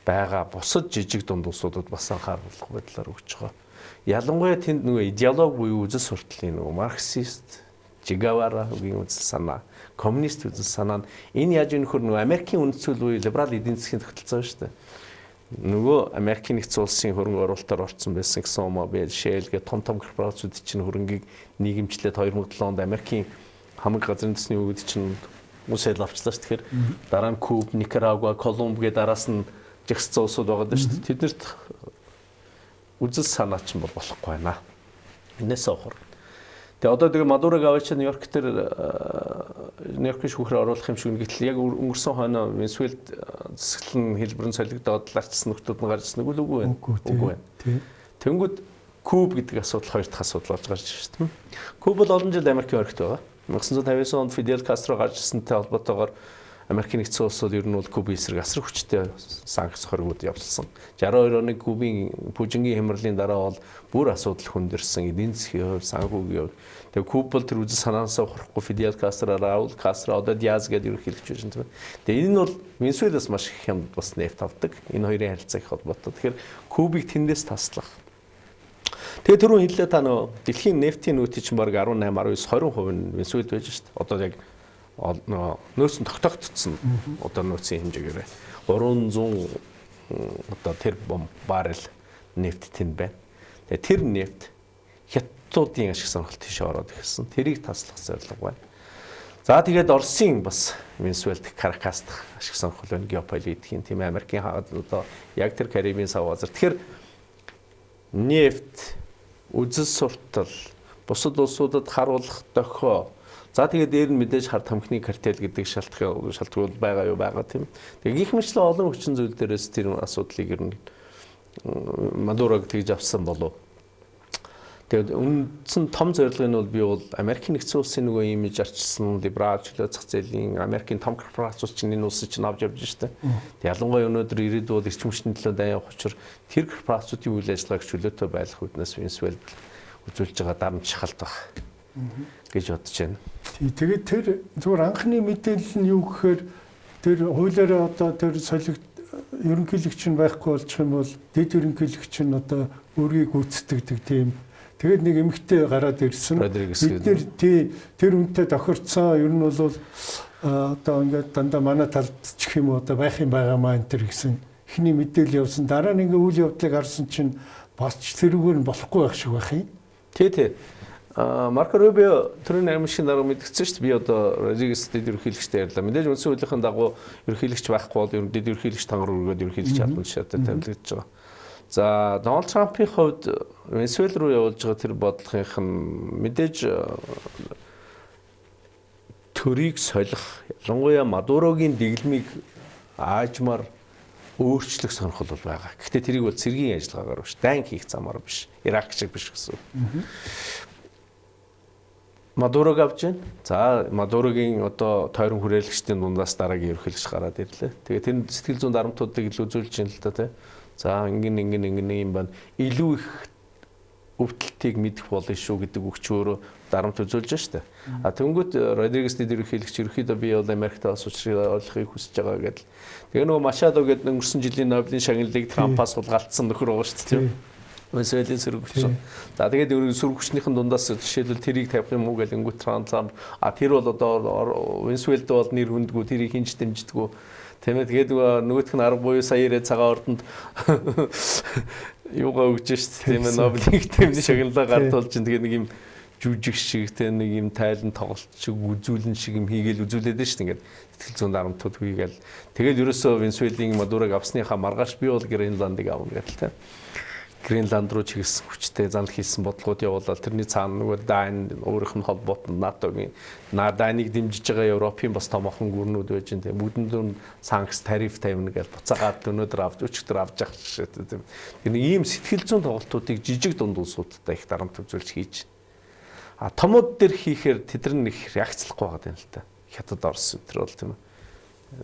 байгаа бусад жижиг дунд улсуудад бас анхааруулах байдлаар өгч байгаа. Ялангуяа тэнд нөгөө идеологи буюу үзэл сурталын нөгөө марксист, Чегевара үгийн үзэл санаа, коммунист үзэл санаа нь энэ яаж өнөхөр нөгөө Америкийн үндэслэл буюу либерал эдийн засгийн тогтолцоо шүү дээ. Нөгөө Америкийн нэгдсэн улсын хөрөнгө оруулалтаар орсон байсан ExxonMobil, Shell гэх том корпорациуд чинь хөрөнгийг нийгэмчлээд 2007 онд Америкийн хамаг газрын төсний өгөөд чинь үсэл авчлаа шүү. Тэгэхээр дараа нь Куб, Никарагуа, Колумб гэ дараас нь жигсцэн улсууд байгаа шүү дээ. Тэднэрт үзэл санаа ч бол болохгүй байна. Энээс авахар. Тэгээ одоо тэгээ Мадурог аваач Нью-Йорк дээр Нью-Йоркийн шүүхрээр оруулах юм шиг нэг гэтэл яг өнгөрсөн хойноо Венесуэлд засаглан хэлбэрэн солигдоод ларчсан нөхдүүд нь гарч ирсэн үгүй байна. Үгүй байна. Тэнгүүд Куб гэдэг асуудал хоёр дахь асуудал болж гарч ирж шүү дээ. Куб бол олон жил Америкийн орхит байгаа. 1950 онд Фидель Кастро гарч ирсэнтэй холбоотойгоор Америкийн нэгдсэн улсууд ер нь бол Кубын эсрэг асар хүчтэй санкц хоригуд явуулсан. 62 оны Кубын пүжингийн хямралын дараа бол бүр асуудал хүндэрсэн. Эдийн засгийн хувьд, санхүүгийн хувьд. Тэгээ Куб бол тэр үзэл санаасаа хурахгүй Фидель Кастро, Раул Кастро, одоо Диаз гэдэг ерөнхийлөгч байсан тийм. Тэгээ энэ нь бол Венесуэлээс маш их хямд бас нефт авдаг. Энэ хоёрын харилцаа их холбоотой. Тэгэхээр Кубыг тэндээс таслах. Тэгээ түрүүн хэллээ та нөө дэлхийн нефтийн нөөцийн чинь баг 18, 19, 20% нь Венесуэлд байж шүү дээ. Одоо яг нөөц нь тогтогдсон одоо нөөцийн хэмжээгээр 300 одоо тэр баррел нефт тэнд байна. Тэгээ тэр нефт хятадуудын ашиг сонирхолт тийш ороод ирсэн. Тэрийг таслах зорилго байна. За тэгээд Оросын бас Венесуэлд Каракаст ашиг сонирхол байна. Геополитикийн тийм Америкийн одоо яг тэр Карибын сав газар. Тэгэхээр нефт, үзэл суртал, бусад улсуудад харуулах дохио. За тэгээд дээр нь мэдээж хар тамхины картел гэдэг шалтгаан байгаа юу байгаа тийм. Тэгээ гих мэтлээ олон хүчин зүйл дээрээс тэр асуудлыг ер нь Мадурог тэгж авсан болов. Тэгээд үндсэн том зорилго нь бол би бол Америкийн нэгдсэн улсын нөгөө имиж арчилсан либерал чөлөө зах зээлийн Америкийн том корпорациуд чинь энэ улсыг чинь авч явж штэ. Тэг ялангуяа өнөөдөр ирээдүйд бол эрчим хүчний төлөө дайан явах учраас тэр корпорациудын үйл ажиллагааг чөлөөтэй байлгах үүднээс Венесуэлд үзүүлж байгаа дарамт шахалт баг гэж бодож байна. Тэгээд тэр зүгээр анхны мэдээлэл нь юу гэхээр тэр хуулиараа одоо тэр ерөнхийлөгч нь байхгүй болчих юм бол дэд ерөнхийлөгч нь одоо өөрийг гүйцэтгэдэг тийм. Тэгээд нэг эмэгтэй гараад ирсэн. Бид нэр тэр үнтэй тохирцсон ер нь бол одоо ингээд дандаа манай талд чих юм уу одоо байх юм байгаамаа энэ төр гэсэн ихний мэдээлэл явсан. Дараа нь ингээд үйл явдлыг харсан чинь бас тэрүүгээр нь болохгүй байх шиг байх юм. Тий. Марко Рубио түрүүн амшиг дараа мэдгдсэн шүү дээ. Би одоо Родригес дэд ерөнхийлөгчтэй ярьлаа. Мэдээж үндсэн хуулийн дагуу ерөнхийлөгч байхгүй бол ер нь дэд ерөнхийлөгч тангар өргөд ерөнхийлөгч албан тушаалтай тавилагдж байгаа. За Дональд Трампын хувьд Венесуэл руу явуулж байгаа тэр бодлогынх нь мэдээж төрийг солих, ялангуяа Мадурогийн дэглэмийг аажмаар өөрчлөх сонирхол бол байгаа. Гэхдээ тэрийг бол цэргийн ажиллагаагаар биш, дайн хийх замаар биш, Ирак шиг биш гэсэн. Мадурог авч байна. За Мадурогийн одоо тойрон хүрээлэгчдийн дундаас дараагийн ерөнхийлөгч гараад ирлээ. Тэгээ тэр сэтгэл зүйн дарамтуудыг илүү үзүүлж байна л да тий. За ингэн юм байна. Илүү их өвдөлтийг мэдэх болно шүү гэдэг үгч өөрөө дарамт үзүүлж штэ. Тэнгүүд Родригес ерөнхийлөгч ерөнхийдөө би бол Америкт бас учрыг олохыг хүсэж байгаа гэдэг. Тэгээ нөгөө Машадо гэдэг өнгөрсөн жилийн Нобелийн шагналыг Трампаас сулгаалтсан нөхөр байгаа шүү дээ. Венесуэлийн сөрөгч. За тэгээд сөрөгчнийхэн дундаас жишээлбэл тэрийг тавих юм уу гэл өнгөт Трамп тэр бол одоо Венесуэлд бол нэр хүндгүй тэрийг хинж дэмждэггүй. Тэмээ тэгээд нөгөөх нь 10 буюу сая ирээд цагаан ордонд юугаа өгч штэ тийм ээ Нобелийн тэмдэг шагналаа гартуулж тэгээд нэг юм жүжиг шиг тийм нэг юм тайлан тоглолт шиг үзүүлэн шиг юм хийгээл үзүүлээд нь штэ ингээд сэтгэл зүйн дарамтууд хийгээл тэгээд ерөөсөө Венесуэлийн Мадурог авсныхаа маргааш би бол Гренландыг авна гэдэг тийм Гренланд руу чиглэсэн хүчтэй занал хийсэн бодлогод явуулаад тэрний цаана нөгөө Дайн өөрийнх нь холбоотой НАТОгийн Дайныг дэмжиж байгаа Европын бас томоохон гүрнүүд байж байгаа. Бүгдэнд нь санкц тариф тавина гэж буцаагаад өнөөдөр авч өчигдөр авч явах шээ тийм. Тэр нэг ийм сэтгэл зүйн тоглолтуудыг жижиг дунд улсуудтай их дарамт үзүүлж хийж. Томууд дээр хийхээр тэдэр нэг реакцлахгүй байгаа юм л та. Хятад Орос тэр бол тийм.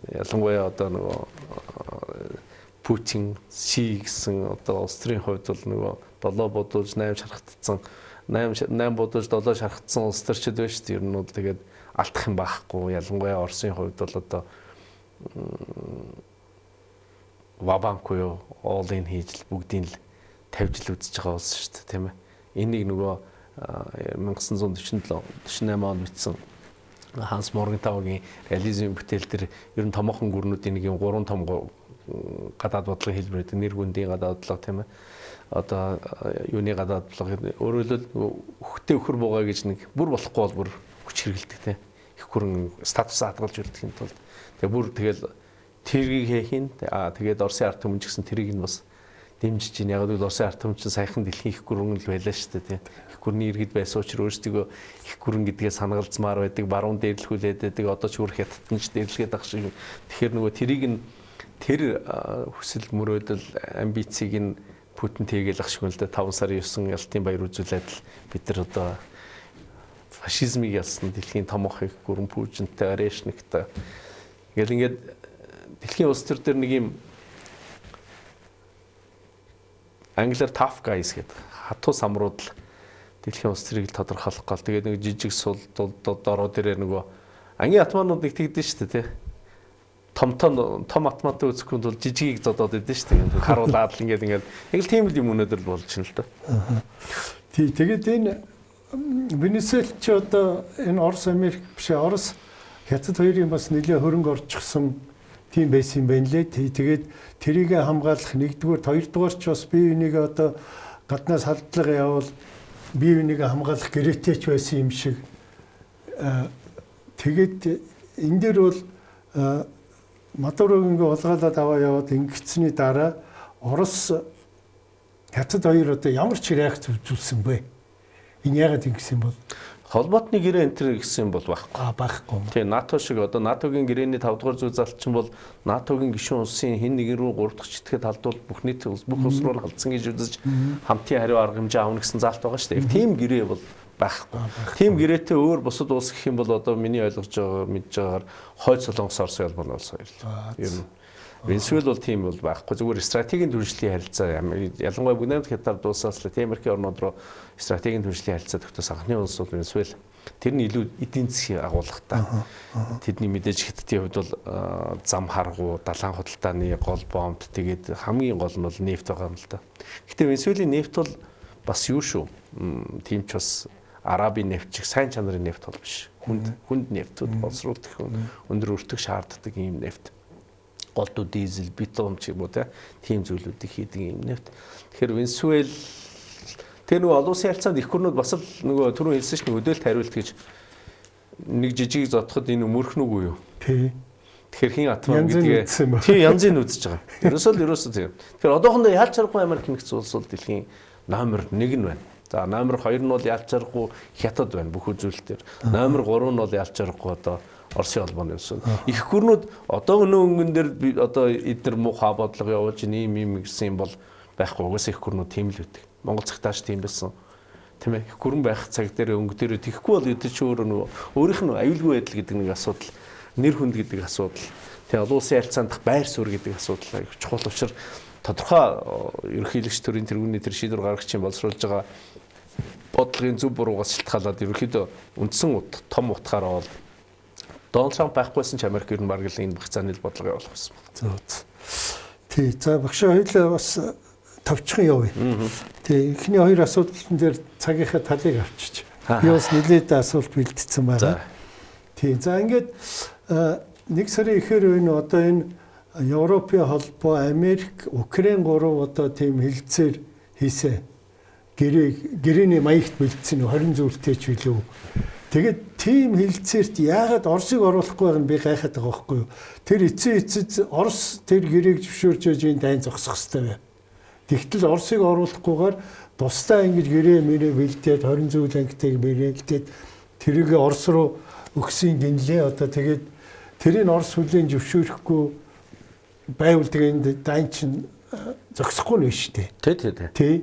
Ялангуяа одоо нөгөө Путин Си гэсэн одоо Австрийн хувьд бол нөгөө 7 бодуулж 8 шархагдсан 8 бодуулж 7 шархагдсан улс төрчд байна шүү дээ. Ер нь бол тэгээд алдах юм байхгүй. Ялангуяа Оросын хувьд бол одоо Вабанк юу all-in хийж бүгдийг л тавьж л үзэж байгаа улс шүү дээ, тийм ээ. Энийг нөгөө 1947-48 онд бичсэн Ханс Моргентаугийн реализм бүтээл дээр ер нь томоохон гүрнүүдийн нэг юм 3 том гадаад бодлогын хэлбэрүүд нэр хүндийн гадаад бодлого тийм ээ. Одоо юуны гадаад бодлого өөрөөр хэлбэл хөхтэй өхөр буугаа гэж нэг бүр болохгүй бол бүр хүч хэрэгэлдэг тийм. Их хүрэн статус хадгалж өрдөхийн тулд. Тэгээ бүр тэгэл тэргийг хийхин тэгээд Оросын ард түмэн ч гэсэн тэрийг нь бас дэмжиж чинь яг л Оросын ард түмэн чинь саяхан дэлхийн их гүрэн л байлаа шүү дээ тийм. Их гүрний иргэд байсан учраас өөрсдөө их гүрэн гэдгээ санагалзмаар байдаг, баруун дээрлэхүүлээд байдаг. Одоо ч бүр хятад нь ч дээрлэхэд ах шиг. Тэгэхээр нөгөө тэрийг нь тэр хүсэл мөрөөдөл амбицийг нь Путин тэгээл ах шиг л дээ 5 сарын 9 Ялтын баяр үзүүлээд л бид нар одоо фашизмыг ялсан дэлхийн томоохон их гүрэн Путинтай Орешниктай ингээл ингээд дэлхийн улс төр дээр нэг юм англиар tough guys гэдэг хатуу самрууд л дэлхийн улс төрийг тодорхойлох гал тэгээд нэг жижиг сул дороо дээрээ нөгөө ангийн атманууд нэг тэгдэж штэ тий том автомат үзэхэд бол жижигийг зодоод идэв шүү дээ. Харуулаад л ингээд яг л тийм л юм өнөдр болж байна л да. Тэгээд энэ Венесуэл ч одоо энэ Орос Америк биш Орос хятад хоёрын бас нэлээ хөрөнгө орчихсон тийм байсан юм байна лээ. Тэгээд тэрийг хамгаалах нэгдүгээр хоёрдугаар ч бас бие биенийг одоо гаднаас халдлага явуул бие биенийг хамгаалах гэрээтэйч байсан юм шиг. Тэгээд энэ дээр бол Мадурогийн улгаалаад аваа яваад ингэцсэний дараа Орос хятад хоёр одоо ямар ч реакц үзүүлсэн бэ? Энэ яагаад ингэсэн бол? Холбоотны гэрээ энтер гэсэн бол байхгүй. Байхгүй. Тийм НАТО шиг одоо НАТОгийн гэрээний 5 дугаар зүй залчин бол НАТОгийн гишүүн улсын хэн нэгэн рүү 3 дахь читгээд халдвал бүх нийт бүх улс руу халдсан гэж үзэж хамтын хариу арга хэмжээ авна гэсэн заалт байгаа шүү дээ. Тийм гэрээ бол байхгүй. Тийм гэрээтэй өөр бусад улс гэх юм бол одоо миний ойлгож байгаа мэдж байгаагаар хойд Солонгос Орос ялбан улс хоёр л. Ер нь Венесуэл бол тийм бол байхгүй. Зүгээр стратегийн түншлэлийн харилцаа ялангуяа бүгд хятад дуусаас л Америкийн орнууд руу стратегийн түншлэлийн харилцаа тогтоос анхны улс бол Венесуэл. Тэр нь илүү эдийн засгийн агуулгатай. Тэдний мэдээж хятадын хувьд бол зам харгуу, далайн худалдааны гол бомб тэгээд хамгийн гол нь бол нефт байгаа юм л да. Гэхдээ Венесуэлийн нефт бол бас юу шүү. Тийм ч бас Арабын нефт шиг сайн чанарын нефт бол биш. Хүнд нефтүүд боловсруулах өндөр өртөг шаарддаг ийм нефт. Голдуу дизель, битум ч юм уу тийм зүйлүүдийг хийдэг ийм нефт. Тэгэхээр Венесуэл тэр нөгөө олон улсын харилцаанд их гүрнүүд бас л нөгөө түрүү хэлсэн чинь өдөөлт хариулт гэж нэг жижиг зодоход энэ өмөрхнүүгүй юу? Тий. Тэгэхээр хин атман гэдгээ тий янзын үзэж байгаа. Ерөөсөө тийм. Тэгэхээр одоохондоо яаль чарахгүй Америк нэгдсэн улс бол дэлхийн номер 1 нь байна. За номер 2 нь бол яаль чарахгүй Хятад байна бүх үзүүлэлтээр. Номер 3 нь бол яаль чарахгүй одоо Оросын холбооны улс. Их гүрнүүд одоо өнгөн дээр одоо эдгээр муухай бодлого явуулж ийм гэсэн юм бол байхгүй. Угаасаа их гүрнүүд тийм л үүдэг. Монгол цагтааш тийм байсан. Тийм ээ. Их гүрэн байх цаг дээр өнгө дээр тэхгүй бол эдгээр чи өөрөө нөгөө өөрийнх нь аюулгүй байдал гэдэг нэг асуудал, нэр хүнд гэдэг асуудал, тэгээ олон улсын харилцаанд байр суурь гэдэг асуудал чухал учраас тодорхой ерөнхийлөгч төрийн тэргүүний тэр шийдвэр гаргагчийн боловсруулж байгаа бодлогын зөв буруугаас шалтгаалаад ерөнхийдөө үндсэн том утгаараа бол Дональд Трамп байхгүйсэн ч Америк ер нь баг л энэ багцааны бодлого явуулах байсан байна. Тий. За багшаа хоёулаа бас товчхон явъя. Тий. Эхний хоёр асуудлын дээр цагийнхаа талыг авчиж. Би бас нэлээд асуулт бэлдсэн байна. Тий. За ингээд нэг сарын ихэр үе нь одоо энэ Европын холбоо, Америк, Украин гурав одоо тийм хилцээр хийсэн. Гэрээний маягт бэлдсэн 20 зүйлтэй ч билүү. Тэгээд тийм хилцээрт яагаад Оросыг оруулахгүй байгааг би гайхаад байгаа байхгүй юу? Тэр эцэд Орос тэр гэрээг зөвшөөрч энэ дайн зогсох хэрэгтэй бай. Тэгтэл Оросыг оруулахгүйгээр тусдаа ингэж гэрээ мөрөө бэлдээд 20 зүйл ангитыг бэлдээд тэрийг Орос руу өгсөн гинлээ. Одоо тэгээд тэрийг Орос хүлээн зөвшөөрөхгүй байвал тэгээд дайн чинь зогсохгүй нэ шүү дээ. Тий.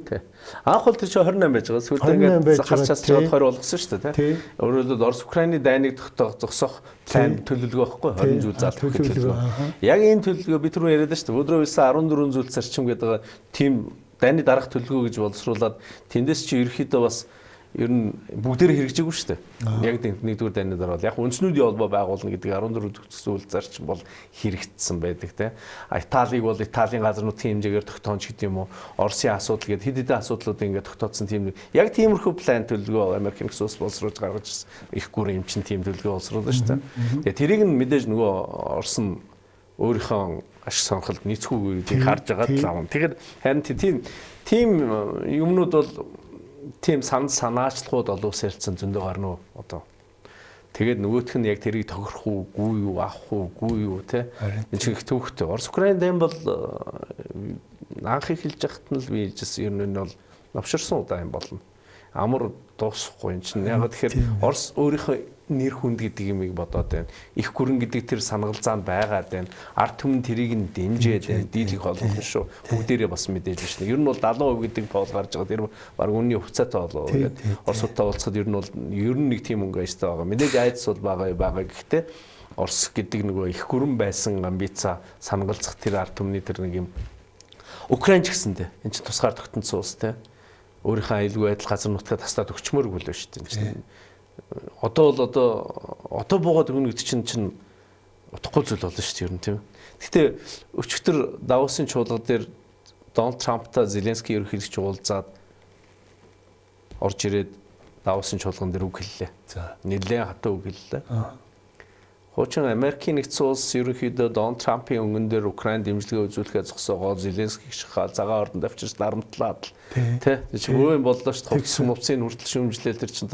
Анх бол тэр чинь 28 байж байгаа. Сүүлдээ ингээд харч чад 20 болгосон шүү дээ. Өөрөөр хэлбэл Орос Украины дайныг зогсоох план төлөвлөгөө байхгүй 20 зүйл заалт төлөвлөгөө. Яг энэ төлөвлөгөө би түрүү яриад шүү дээ. Өдрөө байсан 14 зүйл зарчим гэдэг тийм дайны дарах төлөвлөгөө гэж боловсруулад тэндээс чи ерөөхдөө бас ер нь бүгдээр хэрэгжээгүй шүү дээ. Яг нэгдүгээр дайны дараа бол яг үндснүүдийн холбоо байгуулна гэдэг 14 зүйл зарчим бол хэрэгжсэн байдаг те. Италиг бол Италийн газрын хэмжээгээр тогтооч гэдэг юм уу? Оросын асуудал гэдэг хэд хэдэн асуудлууд ингээд тогтооцсон тийм яг тиймэрхүү план төлөвлөгөө Америкийн ус боловсруулж гаргаж ирсэн. Их гүрэн эмчин тийм төлөвлөгөө боловсруулсан шүү дээ. Тэгээ тэрийг нь мэдээж нөгөө Орос нь өөрийнхөө ашиг сонирхолд нийцэхгүй гэдгийг харж байгаа л. Тэгэхээр харин тийм юмнууд бол тийм санаачлагууд олон ус ярьсан зөндөө гарна уу одоо. Тэгээд нөгөөх нь яг тэрийг тохирох уугүй юу, авах уугүй юу те. Энэ чинь их төвхтэй. Орос Украин дайм бол анх эхэлж яхад нь л би ер нь бол навширсан удаа юм болно. Амар дуусахгүй энэ чинь яг тэгэхээр Орос өөрийнхөө нэр хүнд гэдэг юмыг бодоод байна. Их гүрэн гэдэг тэр санагалзаанд байгаад байна. Ард түмэн тэрийг нь дэмжээд байна. Дийлэх болгох шүү. Бүгдээрээ бас мэдээж байна. Ер нь бол 70% гэдэг тоол гарч байгаа. Тэр баг үнний хугацаатай болоо. Тэгээд Оростой уулзахад ер нь нэг тийм өнгө ажтай байгаа. Мэдээж айдас бол байгаа. Гэхдээ Орос гэдэг нөгөө их гүрэн байсан амбица санагалзах тэр ард түмний тэр нэг юм Украин ч гэсэндээ энэ чинь тусгаар тогтносон улс те. Өөрийнхөө аюулгүй байдал газар нутгаа таслаад өгчмөөргүй л шүү дээ. Одоо буугаад өгнө гэдэг чинь утгагүй зүйл болно шүү дээ ер нь тийм. Гэхдээ өчигдөр Давосын чуулга дээр Дональд Трамптай Зеленский ерөнхийлөгч уулзаад орж ирээд Давосын чуулган дээр үг хэллээ. За нэлээд хатаа үг хэллээ. Хуучин Америкийн нэгдсэн улс ерөнхийдөө Дональд Трампын өнгөн дээр Украинд дэмжлэгээ үзүүлэхээ зогсоогоо Зеленскийг шахаа цагаан ордонд авчирч дарамтлаад тий. Өөр юм боллоо шүү дээ. Хувцсын хүртэл шүүмжлээл тэр чинь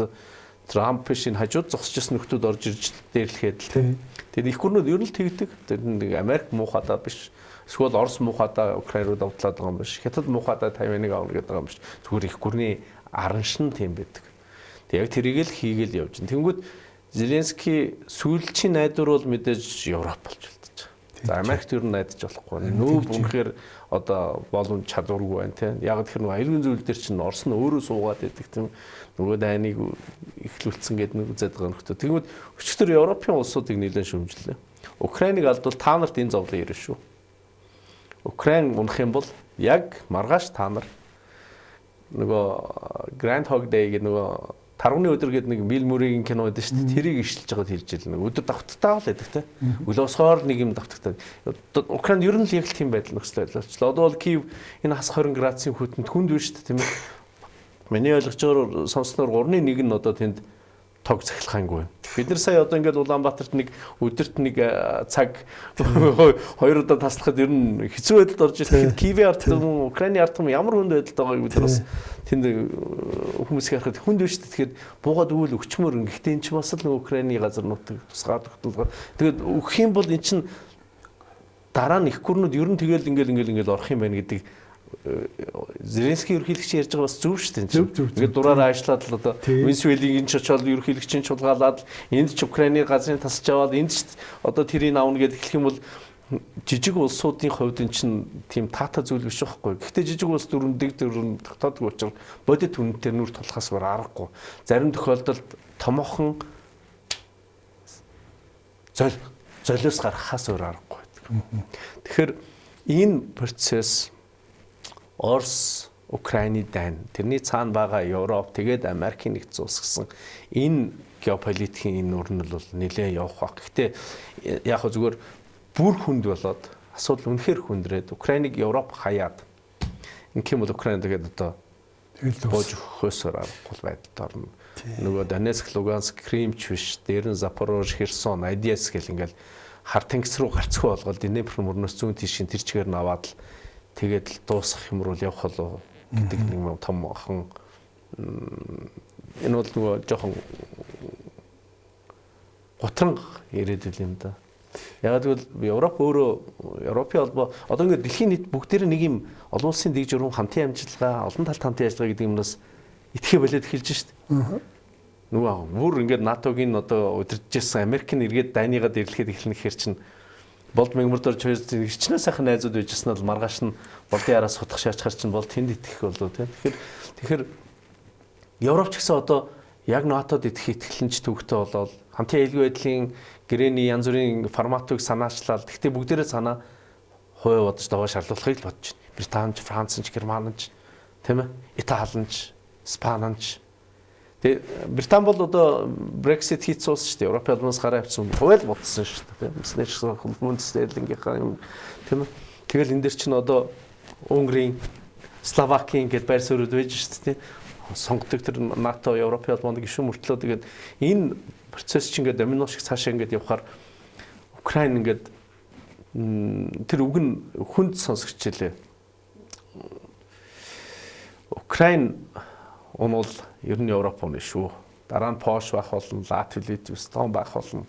Трамп шин хажууд зогсчихсан нөхдүүд орж ирж дээрлэхэд л тий. Тэгээд их гүрнүүд ер нь л тэгдэг. Тэр нэг Америк муухадаа биш. Эсвэл Орос муухадаа Украин руу давтлаад байгаа юм биш. Хятад муухадаа Тайваныг авна гэдэг юм биш. Зүгээр их гүрний араншин тийм байдаг. Тэг яг тэрийг л хийгээл явж байна. Тэнгүүд Зеленский сүүлчийн найдвар бол мэдээж Европ болж болтож байгаа. За Америкт ер нь найдаж болохгүй. Нүүб үнэхээр одоо боломж чадваргүй байна тийм. Яг тэр нэг аюулгүй зүйл дээр чинь Орос нь өөрөө суугаад байдаг тийм. Нөгөө дайныг эхлүүлсэн гэдэг нэг үзээд байгаа нөхдөд. Тэгмэд өчигдөр Европын улсуудыг нэлээд шүүмжлээ. Украиныг алдвал та нарт энэ зовлон ирнэ шүү. Украин унах юм бол яг маргааш та нар нөгөө Grand Hog Day гэдэг нөгөө тарганы өдөр гэдэг нэг Билл Мюррейгийн кино байдаг шүү дээ. Тэрийг ишилж байгаа хэлж илнэ. Өдөр давтагтаа л байдаг те. Өглөөсгоор нэг юм давтагтаа. Украин ер нь л яг л тийм байдал нөхцөл байлаа. Одоо бол Киев энэ хас 20 градусын хүйтэнд хүнд биш шүү дээ тийм ээ. Миний ойлгочоор сонсноор 3-1 нь одоо тэнд тог цахилгаангүй. Бид нар сая одоо ингээд Улаанбаатарт нэг өдөрт нэг цаг 2 удаа таслахад ер нь хэцүү байдалд орж ирэхэд Киевийн ард түмэн, Украины ард түмэн ямар хүнд байдалд байгааг бид нар бас тэнд хүмүүс харахад хүнд биш тэгэхээр буугаад өгвөл өчмөр. Гэхдээ эн чинь бас л нэг Украины газар нутаг тусгаад тогтолгоо. Тэгээд өгөх юм бол эн чинь дараа нь их гүрнүүд ер нь тэгэл ингээл орох юм байна гэдэг Зеленский ерөнхийлөгч ярьж байгаа бас зөв шүү дээ. Ингээд дураараа ажиллаад л одоо Венесуэлийн энэ ч очоод ерөнхийлөгчийн чуулгаалаад энд ч Украины газрын тасч аваад энд ч одоо тэрийг аавна гэж хэлэх юм бол жижиг улсуудын хувьд энэ чинь тийм таата зүйл биш байхгүй. Гэхдээ жижиг улс дөрөв тогтоодог учраас бодит үнэтэй нүр тулахаас бүр аргагүй. Зарим тохиолдолд томоохон золиос гаргахаас өөр аргагүй байдаг. Тэгэхээр энэ процесс Орос, Украины дайн, тэрний цаана байгаа Европ, тэгээд Америкийн нэгдсэн улс гэсэн энэ геополитикийн энэ өрнөл бол нэлээд явах баг. Гэхдээ яг зүгээр бүр хүнд болоод асуудал үнэхээр хүндрээд Украиныг Европ хаяад ингэм бол Украин тэгээд одоо бож өгөхөөсөр аргагүй байдалд орно. Нөгөө Донецк, Луганск, Кримч биш, дээр нь Запорож, Херсон, Одесс гэл ингээл хар тэнгис рүү гарцгүй болгоод Днепр мөрнөөс зүүн тийшийн тэр чигээр нь аваад л тэгээд л дуусгах юм руу явах болов гэдэг нэг том ахан энэ бол нөгөө жоохон гутранг ирээдүйн юм да. Яг тэгвэл Европ өөрөө Европын холбоо одоо ингээд дэлхийн нийт бүгдээр нэг юм олон улсын дэг журам хамтын амжилтгаа, олон талт хамтын ажиллагаа гэдэг юмнаас итгэхэ болоод эхэлж шít. Нөгөө бүр ингээд НАТОгийн одоо удирдахжсэн Америкийн эргээд дайныгаа дэрлэхэд эхлэх хэр чинь болд мэгмөрдөр хичнээн сайхан найзууд байжсэн бол маргааш нь болдын араас сутгах шаачгаар чинь бол тэнд итгэх болов тийм. Тэгэхээр Европ ч гэсэн одоо яг НАТОд итгэх итгэлэнч төвхтэй болоод хамтын аюулгүй байдлын гэрээний янз бүрийн форматыг санаачлаад гэхдээ бүгдээрээ санаа хувь бодож даваа шаардлагыг л бодож байна. Британич, Францч, Германч, тийм ээ? Италич, Спанч. Тэгээ Британи бол одоо Brexit хийцсэн улс шүү дээ. Европын албанаас гараа авчихсан. Хувь л бодсон шүү дээ. Мэдснээр Бундесверлингийнхаа юм тийм ээ. Тэгэл энэ дэр чинь одоо Унгарын, Словакийн гэдээ байр суурьуд байж шүү дээ. Сонгодог тэр НАТО, Европын албанд гишүүн мөртлөө тэгээд энэ процесс чинь ингээд домино шиг цаашаа ингээд явхаар Украин ингээд тэр үг нь хүнд сонсогч хэлээ. Украин онол ер нь Европ оны шүү. Дараа нь Польш байх болно, Латви, Литв, Эстон байх болно.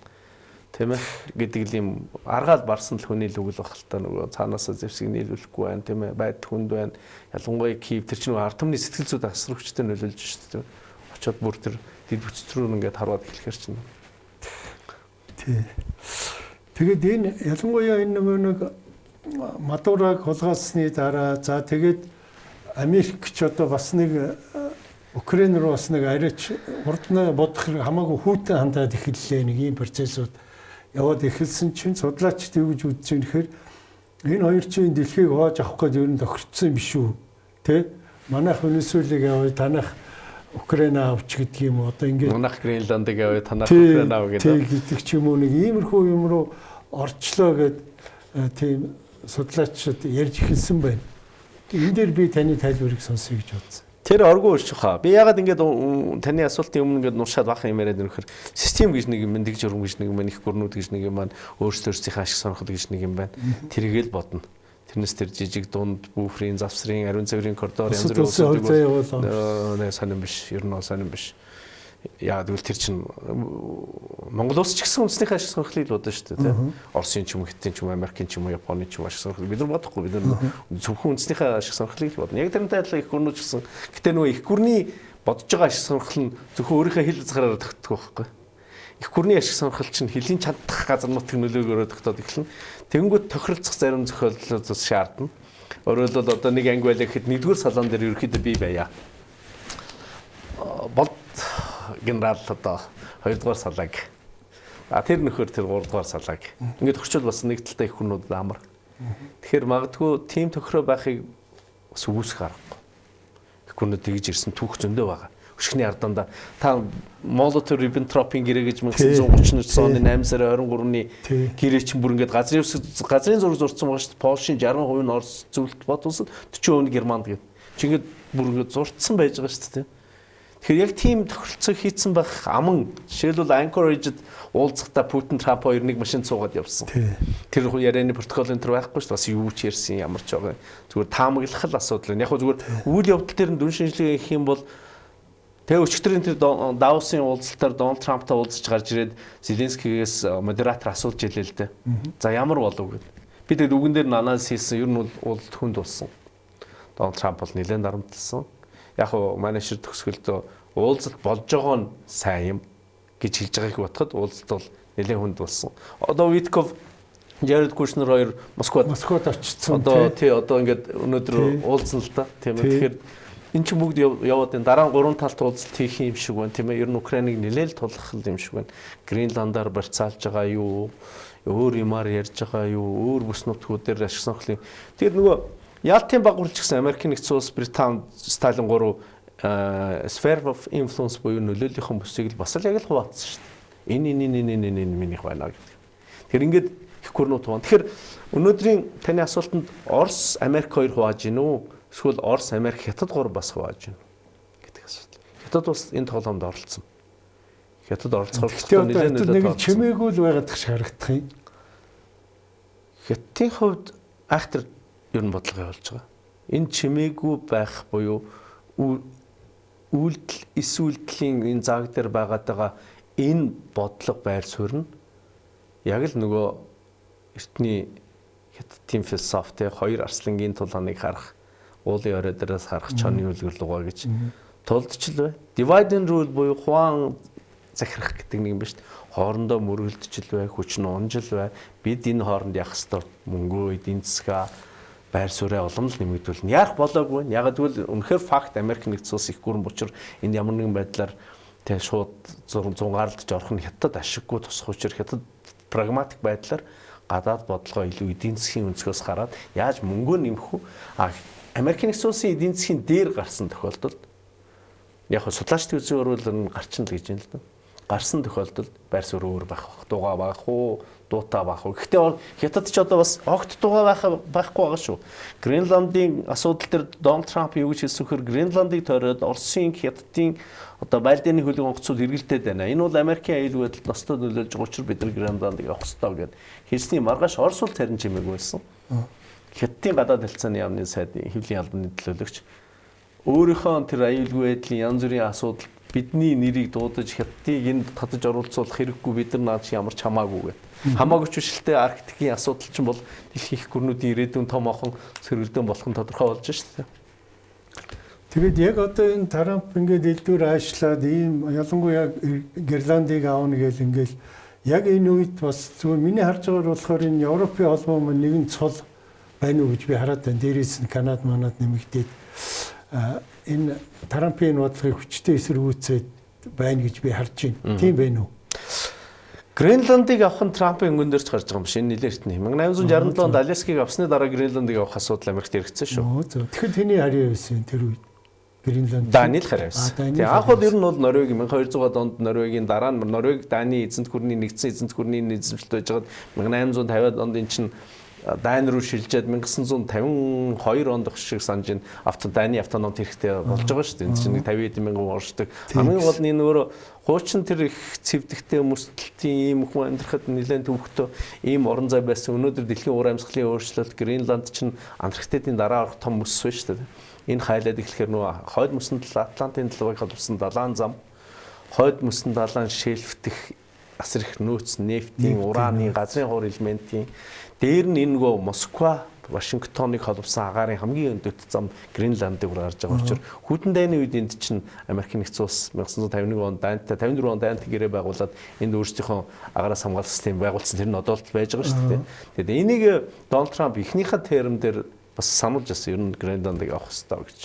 Тийм ээ гэдэг юм аргаал барсан л хүний л үг л баг л та нөгөө цаанаасаа зэвсэг нийлүүлэхгүй байна тийм ээ байд хүнд байна. Ялангуяа Киев тэр чинь ард түмний сэтгэл зүйд асар хүчтэй нөлөөлж шүү дээ. Очоод бүр тэр дэд бүтц рүү ингээд хараад эхлэхэр чинь. Тий. Тэгээд энэ ялангуяа энэ нэг Мадураг хулгайлсны дараа за тэгээд Америк ч одоо бас нэг Украин руу бас нэг арайч урднаа бодох хамаагүй хүүтэн хандаад эхэллээ нэг ийм процессууд яваад эхэлсэн чинь судлаачд юу гэж үзэж байгаа нөхөр энэ хоёр чинь дэлхийг хувааж авах гээд ер нь тохирцсон юм биш үү тэ манайх Венесуэлийг аваад танах Украин авч гэдэг юм уу одоо ингээд манайх Гренландыг аваад танах Украин ав гэдэг ч юм уу нэг иймэрхүү юм руу орчлоо гэд тийм судлаачид ярьж эхэлсэн байна. Энэ дээр би таны тайлбарыг сонсъё гэж бодсон. Тэр оргүй урьчих хаа. Би ягаад ингээд таны асуултын өмнө ингээд нуршаад бахан юм яриад нөхөр систем гэж нэг юм, дэг журам гэж нэг юм, их гүрнүүд гэж нэг юм маань өөрсдөөрсдийнхээ ашиг сонирхол гэж нэг юм байна. Тэргээл бодно. Тэрнээс тэр жижиг дунд бүфрийн, завсрын, ариун цэврийн коридор янз бүрийн улсууд сонирн биш, ер нь сонирн биш. Яагаад гэвэл тэр чинь Монгол улс ч гэсэн үндэснийхээ ашиг сонирхлыг л бодно шүү дээ, тийм. Оросын ч юм, Хятадын ч юм, Америкийн ч юм, Японы ч юм ашиг сонирхлыг бид нар бодохгүй. Бид нар зөвхөн үндэснийхээ ашиг сонирхлыг л бодно. Яг тэрнтэй адилхан их гүрнүүд ч гэсэн. Гэтэ нөгөө их гүрний бодож байгаа ашиг сонирхол нь зөвхөн өөрийнхөө хил хязгаараар тогтдог байхгүй. Их гүрний ашиг сонирхол чинь хилийн чадах газар нутгийн нөлөөгөөрөө тогтоод эхэлнэ. Тэнгүүд тохиролцох зарим зохиолдлууд шаардна. Өөрөөр хэлбэл одоо нэг анги байлаа гэхэд нэгдүгээр салаан дээр ерөөхдөө бий байя. Болд генерал одоо 2 дугаар салааг. Тэр нөхөр тэр 3 дугаар салааг. Ингээд орчвол бас нэг талтай их хүнүүд амар. Тэгэхээр магадгүй тим тохироо байхыг бас үгүйсэх аргагүй. Их хүнүүд тэгж ирсэн түүх зөндөө байгаа. Өшгний арданда та Молотов Риббентропын гэрээ гэж 1939 оны 8 сарын 23-ны гэрээ чинь бүр ингээд газрын зураг зурцсан байгаа шүү дээ. Польшийн 60% нь Орос зөвлөлт бод улсад 40% нь Германд гэдэг. Чи ингээд бүр ингээд зурцсан байж байгаа шүү дээ. Тэгэхээр яг тийм тохиролцоо хийцэн байх аман жишээлбэл Anchorage-д уулзахдаа Путин Трамп хоёр нэг машин цуугаад явсан. Тэр ярианы протокол энэ төр байхгүй шүү дээ. Бас юу ч ярьсан ямар ч байгаа. Зүгээр таамаглах л асуудал байна. Яг хөө зүгээр үйл явдал дээр нь дүн шинжилгээ хийх юм бол тэгээ өчигдрийн тэр Давосын уулзалтаар Дональд Трамптай уулзаж гарч ирээд Зеленскийгээс модератор асууж илээ л дээ. За ямар болов гэд. Би тэгээд үгэн дээр анализ хийсэн. Ер нь уулзалт хүнд болсон. Дональд Трамп бол нэлээд дарамтлсан. Яг хөө манай шир төгсгөлдөө уулзалт болж байгаа нь сайн юм гэж хэлж байгааг бодоход уулзалт бол нэлээд хүнд болсон. Одоо Витков, Jared Kushner хоёр Москвад очсон. Одоо ингээд өнөөдөр уулзсан л та. Тийм ээ. Тэгэхээр эн чинь бүгд яваад энэ дараа нь 3 талт уулзалт хийх юм шиг байна. Тийм ээ. Ер нь Украиныг нэлээд тулгах юм шиг байна. Гренландаар барьцаалж байгаа юу? Өөр юмар ярьж байгаа юу? Өөр бүс нутгуудаар ашиг сонирхлын. Тэгэхээр нөгөө Ялтын багварч гэсэн Америкийн нэгдсэн улс Британи Сталин 3 sphere of influence буюу нөлөөллийн бүсийг л бас л яг л хуваацсан шүү дээ. Энэ минийх байна гэдэг. Тэгэхээр ингээд их гүрнүүд тугаан. Тэгэхээр өнөөдрийн таны асуултанд Орос, Америк хоёр хувааж гин үү? Эсвэл Орос, Америк, Хятад 3 бас хувааж гин гэдэг асуулт. Хятад бас энэ тоглоомд оролцсон. Хятад оролцохоор нэлээд нэг чимээгүй л байгаад тах харагдах юм. Хятадын хувьд айхтар ер нь бодлого явуулж байгаа. Энэ чимээгүй байх буюу үйлдэл, эс үйлдэлийн энэ зааг дээр байгаа энэ бодлого байр суурь нь яг л нөгөө эртний Хятадын философи те хоёр арслангийн тулааныг харах, уулын орой дээрээс харах чоны үлгэр лугаа гэж тулдчихл бай. Divide and rule буюу хуан захирах гэдэг нэг юм ба шүү дээ. Хоорондоо мөргөлдчихл бай, хүч нь унжил бай. Бид энэ хооронд явах ёстой мөнгөө, эдийн засгаа, байр суурьаа улам л нэмэгдүүлнэ. Яах болоогүй. Яг тэгвэл үнэхээр факт Америк нэгдсэн улс их гүрэн бочор энэ ямар нэгэн байдлаар тэг шууд зунгаарлаж орох нь Хятад ашиггүй тусах учраас Хятад прагматик байдлаар гадаад бодлогоо илүү эдийн засгийн өнцгөөс хараад яаж мөнгөө нэмэх вэ? Америк нэгдсэн улсын эдийн засгийн дээр гарсан тохиолдолд яг судлаачдын үзээр бол гарчин л гэж юм л да. Гарсан тохиолдолд байр суурь өөр байх бах, дугаа байх уу, дуутай байх уу. Гэхдээ Хятад ч одоо бас огт дугаа байхгүй байгаа шүү. Гренландын асуудал дээр Дональд Трамп юу гэж хэлсэн хэр Гренландыг тойроод Оросын, Хятадын одоо байлдааны хөлөг онгоцууд эргэлдээд байна. Энэ бол Америкийн аюул байдалд ностод нөлөөлж байгаа учраас бид нар Гренландыг авах ёстой гэд хэлсний маргааш Орос улс харин чимээгүй байсан. Хятадын гадаад хэлцээний яамны сайдын хэвлэлийн албаны төлөөлөгч өөрийнхөө тэр аюулгүй байдлын янз бүрийн асуудал бидний нэрийг дуудаж Хятадыг энд татаж оруулцуулах хэрэггүй бид нар наач ямар ч хамаагүй гэдэг. Хамаагүй ч бишэлтэй Арктикийн асуудал чинь бол дэлхийн их гүрнүүдийн ирээдүйн том охон сөргөлдөөн болох нь тодорхой болж шүү дээ. Тэгээд яг одоо энэ Трамп ингээд элдвэр аашлаад ийм ялангуяа Гренландыг аавна гэл ингээл яг энэ үед бас зүгээр миний харж байгаагаар болохоор энэ Европын холбоо маань нэгэн цол байна уу гэж би хараад байна. Дээрээс нь Канада манад нэмэгдээд энэ Трампын бодлогыг хүчтэй эсэргүүцээд байна гэж би харж байна. Тийм байна уу? Гренландыг авах нь Трампын өнгөн дээр ч гарч байгаа юм шиг нэлээд эртний 1867 онд Аляскийг авсны дараа Гренландыг авах асуудал Америкт хэрэгцсэн шүү. Тэгэхээр тэний харьяа байсан тэр үед. Гренланд Даниэл харьяа байсан. Тэгээ анх бол ер нь бол Норвег 1200 онд Норвегийн дараа нь Норвег Дани эзэнт гүрний нэгдсэн эзэнт гүрний эзэмшилт байж байгаад 1850 онд эн чинь Дани руу шилжээд 1952 онд шиг санаж ин Дани автономт хэрэгтэй болж байгаа шүү дээ. Энд чинь 50 мянган оршдог. Хамгийн гол нь энэ өөрөө хуучин тэр их цэвдэгтэй өмсөлтийн ийм хүн амьдрахад нэлээд төвөгтэй ийм орон зай байсан. Өнөөдөр дэлхийн уур амьсгалын өөрчлөлт Гренланд чинь Антарктидын дараа орох том мөс байна шүү дээ. Энэ хайлаад эхлэхээр нөгөө хойд мөсөнд Атлантын далайг халуулсан далайн зам, хойд мөсөнд далайн шельфтэх асар их нөөц, нефтийн, ураны, газрын хуур элементийн дээр нь энэ нөгөө Москва, Вашингтоныг холбосон агаарын хамгийн өндөт зам Гренландыг гаргаж байгаа учраас хүйтэн дайны үед энд чинь Америк нэгдсэн улс 1951 онд дайнтай 54 онд дайнтай гэрээ байгуулад энд өөрсдийнхөө агараас хамгаалах систем байгуулсан тэр нь одоо л байж байгаа шүү дээ. Тэгээд энийг Дональд Трамп ихнийхээ терм дээр бас сануулж байсан ер нь Гренландыг авах хэрэгтэй гэж.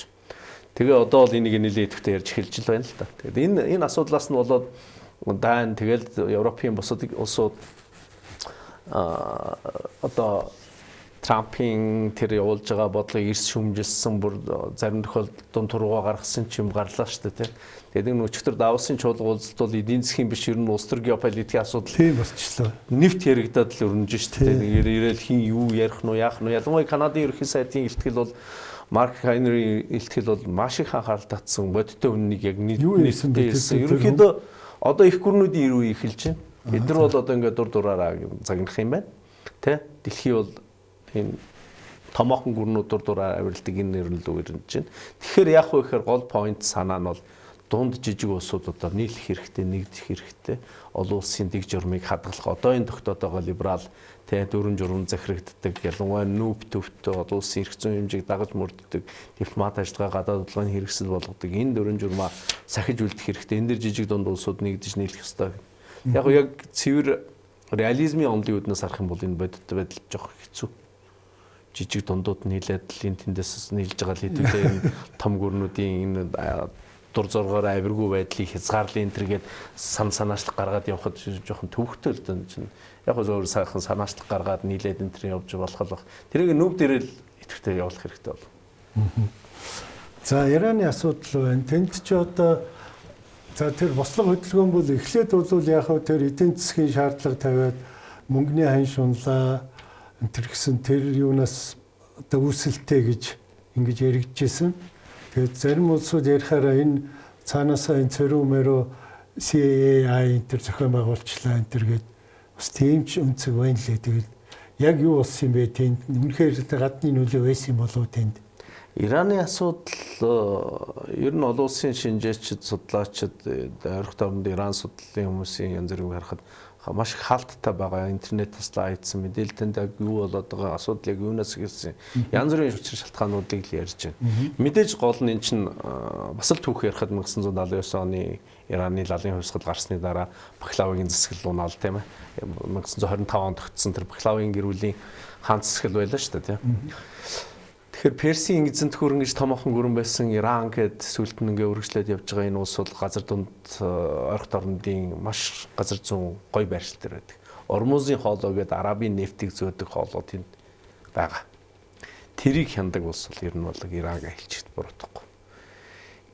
Тэгээ одоо бол энийг нэлээд идэвхтэй ярьж эхэлж байна л да. Тэгээд энэ асуудлаас нь болоод Дайн тэгэл Европын бусад улсууд одоо Трампын тэр явуулж байгаа бодлогыг эрс шүмжилсэн бүр зарим тохиолдолд дунд туруугаа гаргасан ч юм гарлаа шүү дээ. Тэгээд энэ өчигдөр Давосын чуулга уулзалт бол эдийн засгийн биш ер нь улс төр геополитикийн асуудал тийм болчихлоо. Нефт яригадаад л өрнөж шүү дээ. Ирээл хин юу ярих нь яах нь ялангуяа Канадын ерөнхий сайдын илтгэл бол Марк Хайнерийн илтгэл бол маш их анхаарал татсан бодиттой үннийг яг нийтдээ хэлсэн. Ерөнхийдөө одоо их гүрнүүдийн ирүү эхэлж байна. Бид нар бол одоо ингээд дур дураараа загнах юм байна. Тэ? Дэлхий бол энэ томоохон гүрнүүд дур дураар авиралдаг энэ нэрнэл үг ирж байна. Тэгэхээр яг уу ихээр гол point санаа нь бол дунд жижиг улсуудад нийлэх хэрэгтэй, нэгдэх хэрэгтэй. Олон улсын дэг журмыг хадгалах. Одоо энэ тогтоод байгаа либерал тэ дөрвөн журам захирагддаг, ялангуяа нүүб төвтэй олон улсын эрх зүйн хэмжээг дагаж мөрддөг, дипломат ажиллагаа гадаад удирдлагын хэрэгсэл болгодог энэ дөрвөн журмаа сахиж үлдэх хэрэгтэй. Энэ дэр жижиг дунд улсууд нэгдэж нийлэх ёстой. Яг цэвэр реализмын онлын үүднээс харах юм бол энэ бодит байдал жоох хэцүү. Жижиг дундууд нийлээд л энэ тэндээс нийлж байгаа л хэдүүлээ энэ том гүрнүүдийн энэ дур зоргоор авиргүй байдлыг хязгаарлын энтергээд санаачлах гаргаад явхад жоохон төвөгтэй л дээ чинь. Яг гоо зөөр сайхан санаачлах гаргаад нийлээд энтер явж болох л баг. Тэрийг нүв дээрэл идэвхтэй явуулах хэрэгтэй бол. За Ираны асуудал байна. Тэнд ч одоо за тэр бослого хөдөлгөөн бол эхлээд бол яг хөө тэр эдийн засгийн шаардлага тавиад мөнгөний хань шунлаа тэр гэсэн тэр юунаас одоо үүсэлтэй гэж ингэж яригдчихсэн. Тэгээд зарим улсууд ярихаараа энэ цаанаасаа энэ цэрүү мөрөө CAI энэ зохион байгуулчлаа энэ гээд бас тийм ч өнцөг байна лээ. Тэгээд яг юу болсон юм бэ тэнд? Үнэхээр гадны нөлөө байсан юм болов тэнд? Ираны асуудал ер нь олон улсын шинжээчид, судлаачид, ойрхон тоонд Иран судлалын хүмүүсийн янз бүрийг харахад маш их хаалттай байгаа. Интернетээс айдсан мэдээлэлтэнд яг юу болоод байгаа асуудал яг юунаас ирсэн. Янз бүрийн учир шалтгаануудыг л ярьж байна. Мэдээж гол нь эн чинь бас л түүх ярихад 1979 оны Ираны лалын хувьсгал гарсны дараа Пахлавигийн засаглал унаал тийм ээ. 1925 онд тогтсон тэр Пахлавигийн гэр бүлийн хаан засаглал байлаа шүү дээ тийм. Тэгэхээр Персийн эзэнт хөрөн гэж томоохон гүрэн байсан Иран гэд сүлд нь ингээ үргэлжлээд явж байгаа энэ улс бол газар дунд ойрхон орнуудын маш газар зүүн гой байршилтай байдаг. Ормузын хоолой гэд арабын нефтийг зөөдөг хоолой тэнд байгаа. Тэрийг хяндаг улс бол ер нь бол Иран гэж хэлчихэд буруудахгүй.